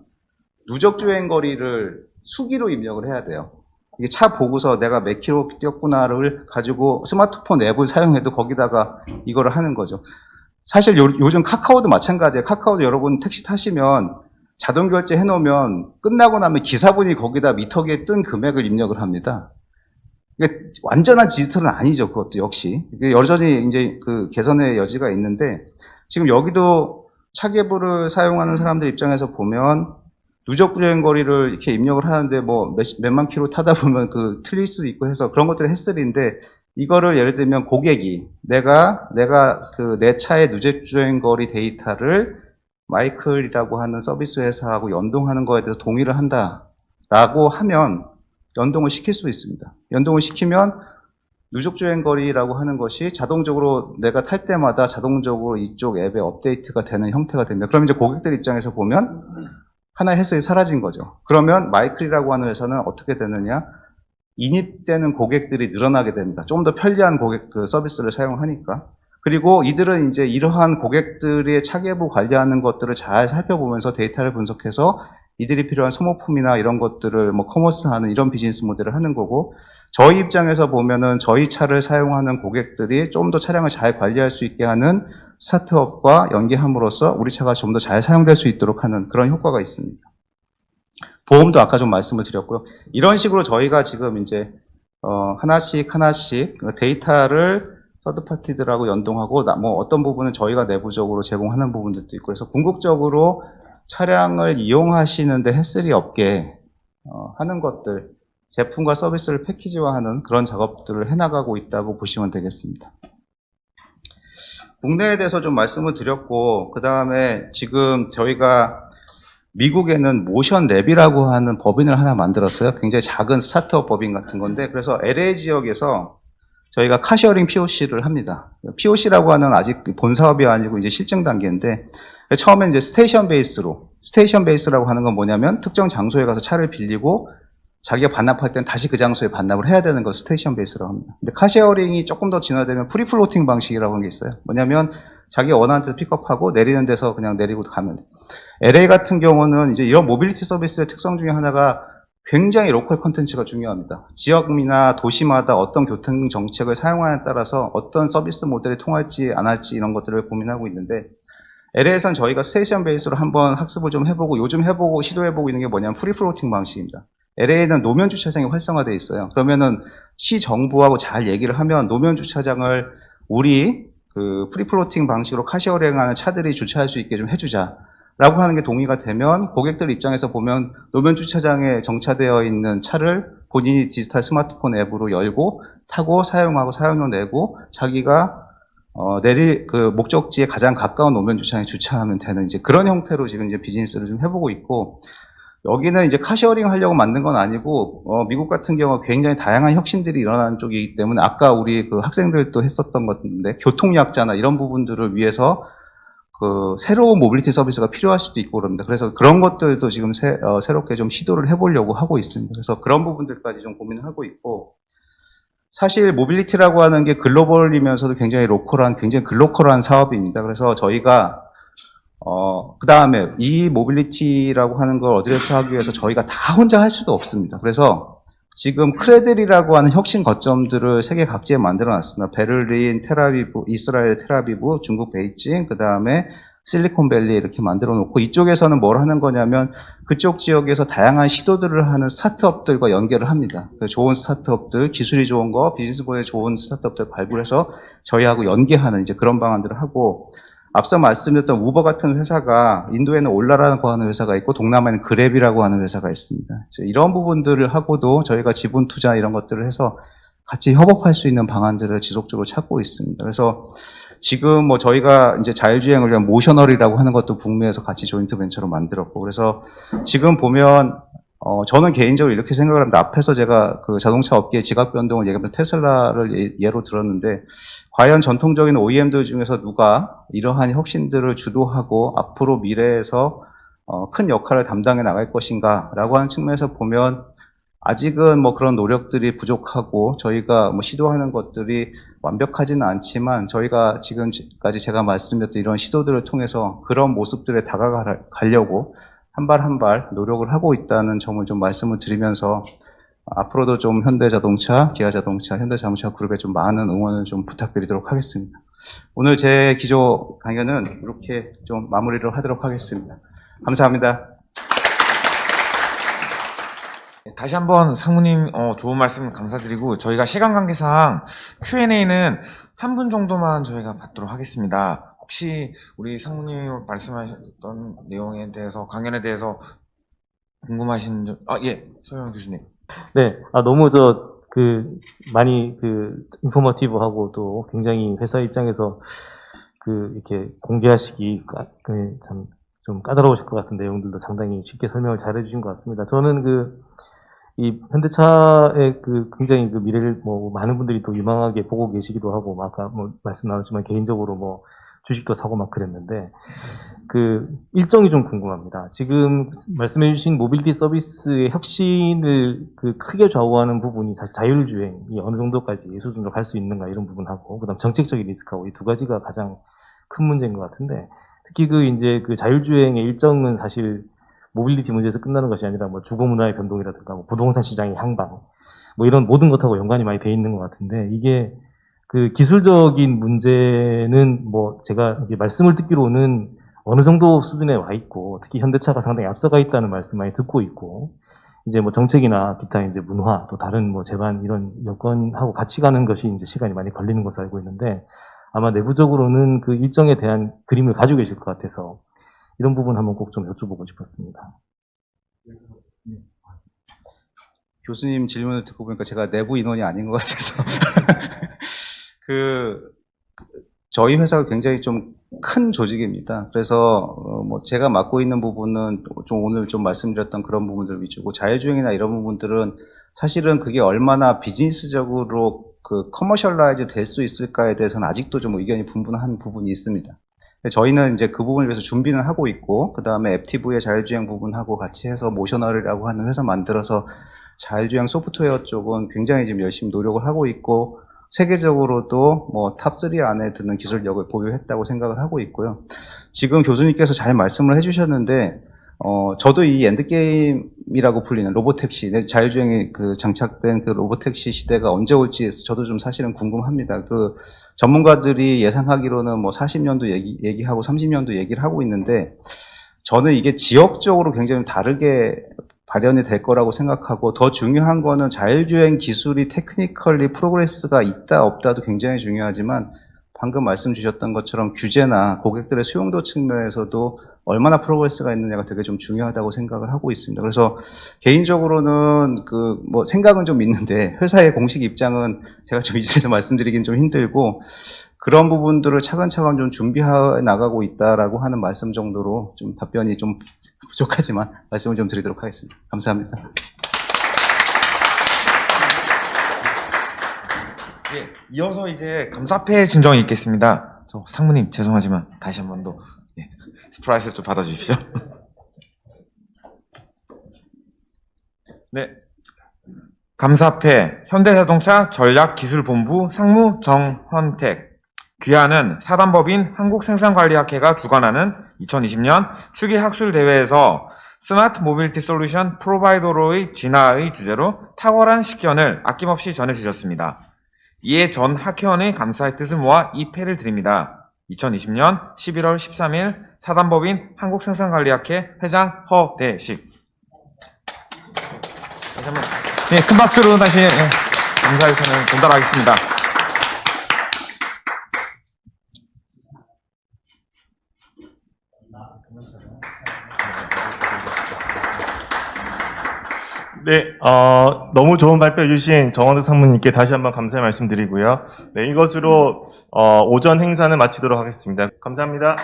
누적 주행 거리를 수기로 입력을 해야 돼요. 이게 차 보고서 내가 몇 킬로 뛰었구나를 가지고 스마트폰 앱을 사용해도 거기다가 이거를 하는 거죠. 사실 요즘 카카오도 마찬가지예요. 카카오도 여러분 택시 타시면 자동 결제 해놓으면 끝나고 나면 기사분이 거기다 미터기에 뜬 금액을 입력을 합니다. 이게 완전한 디지털은 아니죠. 그것도 역시. 이게 여전히 이제 그 개선의 여지가 있는데, 지금 여기도 차계부를 사용하는 사람들 입장에서 보면 누적 주행 거리를 이렇게 입력을 하는데 뭐 몇만 킬로 타다 보면 그 틀릴 수도 있고 해서 그런 것들이 햇슬인데, 이거를 예를 들면 고객이 내가 그 내 차의 누적 주행 거리 데이터를 마이클이라고 하는 서비스 회사하고 연동하는 거에 대해서 동의를 한다라고 하면 연동을 시킬 수 있습니다. 연동을 시키면 누적주행거리라고 하는 것이 자동적으로 내가 탈 때마다 자동적으로 이쪽 앱에 업데이트가 되는 형태가 됩니다. 그럼 이제 고객들 입장에서 보면 하나의 혜택이 사라진 거죠. 그러면 마이클이라고 하는 회사는 어떻게 되느냐? 인입되는 고객들이 늘어나게 됩니다. 좀 더 편리한 서비스를 사용하니까. 그리고 이들은 이제 이러한 고객들의 차계부 관리하는 것들을 잘 살펴보면서 데이터를 분석해서 이들이 필요한 소모품이나 이런 것들을 커머스하는 이런 비즈니스 모델을 하는 거고, 저희 입장에서 보면은 저희 차를 사용하는 고객들이 좀 더 차량을 잘 관리할 수 있게 하는 스타트업과 연계함으로써 우리 차가 좀 더 잘 사용될 수 있도록 하는 그런 효과가 있습니다. 보험도 아까 좀 말씀을 드렸고요. 이런 식으로 저희가 지금 이제 하나씩 데이터를 서드파티들하고 연동하고 어떤 부분은 저희가 내부적으로 제공하는 부분들도 있고, 그래서 궁극적으로 차량을 이용하시는데 햇슬이 없게 하는 것들, 제품과 서비스를 패키지화하는 그런 작업들을 해나가고 있다고 보시면 되겠습니다. 국내에 대해서 좀 말씀을 드렸고, 그 다음에 지금 저희가 미국에는 모션 랩이라고 하는 법인을 하나 만들었어요. 굉장히 작은 스타트업 법인 같은 건데, 그래서 LA 지역에서 저희가 카시어링 POC를 합니다. POC라고 하는 아직 본 사업이 아니고 이제 실증 단계인데, 처음에 이제 스테이션 베이스라고 하는 건 뭐냐면 특정 장소에 가서 차를 빌리고 자기가 반납할 때는 다시 그 장소에 반납을 해야 되는 거 스테이션 베이스라고 합니다. 근데 카시어링이 조금 더 진화되면 프리플로팅 방식이라고 하는 게 있어요. 뭐냐면 자기가 원하는 데서 픽업하고 내리는 데서 그냥 내리고 가면 돼요. LA 같은 경우는 이제 이런 모빌리티 서비스의 특성 중에 하나가 굉장히 로컬 컨텐츠가 중요합니다. 지역이나 도시마다 어떤 교통 정책을 사용하냐에 따라서 어떤 서비스 모델이 통할지 안 할지 이런 것들을 고민하고 있는데, LA에서는 저희가 스테이션 베이스로 한번 학습을 좀 해보고 요즘 해보고 시도해보고 있는 게 뭐냐면 프리플로팅 방식입니다. LA에는 노면 주차장이 활성화되어 있어요. 그러면은 시 정부하고 잘 얘기를 하면 노면 주차장을 우리 프리플로팅 방식으로 카시어링하는 차들이 주차할 수 있게 좀 해주자 라고 하는 게 동의가 되면, 고객들 입장에서 보면 노면 주차장에 정차되어 있는 차를 본인이 디지털 스마트폰 앱으로 열고 타고 사용하고 사용료 내고 자기가 목적지에 가장 가까운 노면 주차장에 주차하면 되는 이제 그런 형태로 지금 이제 비즈니스를 좀 해보고 있고, 여기는 이제 카시어링 하려고 만든 건 아니고, 미국 같은 경우 굉장히 다양한 혁신들이 일어나는 쪽이기 때문에 아까 우리 학생들도 했었던 건데, 교통약자나 이런 부분들을 위해서 새로운 모빌리티 서비스가 필요할 수도 있고 그럽니다. 그래서 그런 것들도 지금 새롭게 좀 시도를 해보려고 하고 있습니다. 그래서 그런 부분들까지 좀 고민을 하고 있고, 사실 모빌리티라고 하는 게 글로벌이면서도 굉장히 굉장히 글로컬한 사업입니다. 그래서 저희가 그 다음에 이 모빌리티라고 하는 걸 어드레스 하기 위해서 저희가 다 혼자 할 수도 없습니다. 그래서 지금 크레들이라고 하는 혁신 거점들을 세계 각지에 만들어 놨습니다. 베를린, 텔아비브, 이스라엘 텔아비브, 중국 베이징, 그 다음에 실리콘밸리 이렇게 만들어 놓고, 이쪽에서는 뭘 하는 거냐면 그쪽 지역에서 다양한 시도들을 하는 스타트업들과 연결을 합니다. 좋은 스타트업들, 기술이 좋은 거, 비즈니스 모델이 좋은 스타트업들 발굴해서 저희하고 연계하는 이제 그런 방안들을 하고, 앞서 말씀드렸던 우버 같은 회사가 인도에는 올라라고 하는 회사가 있고 동남아에는 그랩이라고 하는 회사가 있습니다. 이런 부분들을 하고도 저희가 지분 투자 이런 것들을 해서 같이 협업할 수 있는 방안들을 지속적으로 찾고 있습니다. 그래서 지금 저희가 이제 자율주행을 위한 모셔널이라고 하는 것도 북미에서 같이 조인트 벤처로 만들었고, 그래서 지금 보면 저는 개인적으로 이렇게 생각을 합니다. 앞에서 제가 자동차 업계의 지각 변동을 얘기하면 테슬라를 예로 들었는데, 과연 전통적인 OEM들 중에서 누가 이러한 혁신들을 주도하고 앞으로 미래에서 큰 역할을 담당해 나갈 것인가 라고 하는 측면에서 보면 아직은 그런 노력들이 부족하고 저희가 시도하는 것들이 완벽하지는 않지만, 저희가 지금까지 제가 말씀드렸던 이런 시도들을 통해서 그런 모습들에 다가가려고 한 발 한 발 노력을 하고 있다는 점을 좀 말씀을 드리면서, 앞으로도 좀 현대자동차, 기아자동차, 현대자동차 그룹에 좀 많은 응원을 좀 부탁드리도록 하겠습니다. 오늘 제 기조 강연은 이렇게 좀 마무리를 하도록 하겠습니다. 감사합니다. 다시 한번 상무님 좋은 말씀 감사드리고, 저희가 시간 관계상 Q&A는 한 분 정도만 저희가 받도록 하겠습니다. 혹시 우리 상무님 말씀하셨던 내용에 대해서, 강연에 대해서 궁금하신 점, 예, 서영 교수님. 네, 너무 많이 인포머티브하고 또 굉장히 회사 입장에서 이렇게 공개하시기 참 좀 까다로우실 것 같은 내용들도 상당히 쉽게 설명을 잘 해주신 것 같습니다. 저는 이 현대차의 굉장히 미래를 많은 분들이 또 유망하게 보고 계시기도 하고, 아까 말씀 나눴지만 개인적으로 주식도 사고 막 그랬는데, 일정이 좀 궁금합니다. 지금 말씀해주신 모빌리티 서비스의 혁신을 크게 좌우하는 부분이 사실 자율주행이 어느 정도까지 수준으로 갈 수 있는가 이런 부분하고, 그다음 정책적인 리스크하고 이 두 가지가 가장 큰 문제인 것 같은데, 특히 이제 자율주행의 일정은 사실 모빌리티 문제에서 끝나는 것이 아니라 주거 문화의 변동이라든가 부동산 시장의 향방 이런 모든 것하고 연관이 많이 돼 있는 것 같은데, 이게 기술적인 문제는 제가 이게 말씀을 듣기로는 어느 정도 수준에 와 있고, 특히 현대차가 상당히 앞서가 있다는 말씀 많이 듣고 있고, 이제 정책이나 기타 이제 문화 또 다른 제반 이런 여건하고 같이 가는 것이 이제 시간이 많이 걸리는 것으로 알고 있는데, 아마 내부적으로는 일정에 대한 그림을 가지고 계실 것 같아서 이런 부분 한번 꼭 좀 여쭤보고 싶었습니다. 교수님 질문을 듣고 보니까 제가 내부 인원이 아닌 것 같아서 저희 회사가 굉장히 좀 큰 조직입니다. 그래서 제가 맡고 있는 부분은 좀 오늘 좀 말씀드렸던 그런 부분들 위주고, 자율주행이나 이런 부분들은 사실은 그게 얼마나 비즈니스적으로 커머셜라이즈 될 수 있을까에 대해서는 아직도 좀 의견이 분분한 부분이 있습니다. 저희는 이제 그 부분을 위해서 준비는 하고 있고, 그 다음에 FTV의 자율주행 부분하고 같이 해서 모셔널이라고 하는 회사 만들어서 자율주행 소프트웨어 쪽은 굉장히 지금 열심히 노력을 하고 있고, 세계적으로도 탑3 안에 드는 기술력을 보유했다고 생각을 하고 있고요. 지금 교수님께서 잘 말씀을 해주셨는데, 저도 이 엔드게임이라고 불리는 로보택시, 자율주행이 장착된 로보택시 시대가 언제 올지 저도 좀 사실은 궁금합니다. 전문가들이 예상하기로는 40년도 얘기하고 30년도 얘기를 하고 있는데, 저는 이게 지역적으로 굉장히 다르게 발현이 될 거라고 생각하고, 더 중요한 거는 자율주행 기술이 테크니컬리 프로그레스가 있다 없다도 굉장히 중요하지만, 방금 말씀 주셨던 것처럼 규제나 고객들의 수용도 측면에서도 얼마나 프로그레스가 있느냐가 되게 좀 중요하다고 생각을 하고 있습니다. 그래서 개인적으로는 생각은 좀 있는데, 회사의 공식 입장은 제가 좀 이 자리에서 말씀드리긴 좀 힘들고, 그런 부분들을 차근차근 좀 준비해 나가고 있다라고 하는 말씀 정도로 좀 답변이 좀 부족하지만 말씀을 좀 드리도록 하겠습니다. 감사합니다. 예, 이어서 이제 감사패 증정이 있겠습니다. 상무님 죄송하지만 다시 한 번 더 스프라이스 좀 받아주십시오. 네, 감사패 현대자동차 전략기술본부 상무 정헌택. 귀하는 사단법인 한국생산관리학회가 주관하는 2020년 추기학술대회에서 스마트 모빌리티 솔루션 프로바이더로의 진화의 주제로 탁월한 식견을 아낌없이 전해주셨습니다. 이에 전 학회원의 감사의 뜻을 모아 이 패를 드립니다. 2020년 11월 13일 사단법인 한국생산관리학회 회장 허대식. 다시 한번 큰 박수로 다시 감사의 표현을 전달하겠습니다. 네, 너무 좋은 발표 해주신 정원득 상무님께 다시 한번 감사의 말씀드리고요. 네, 이것으로 오전 행사는 마치도록 하겠습니다. 감사합니다.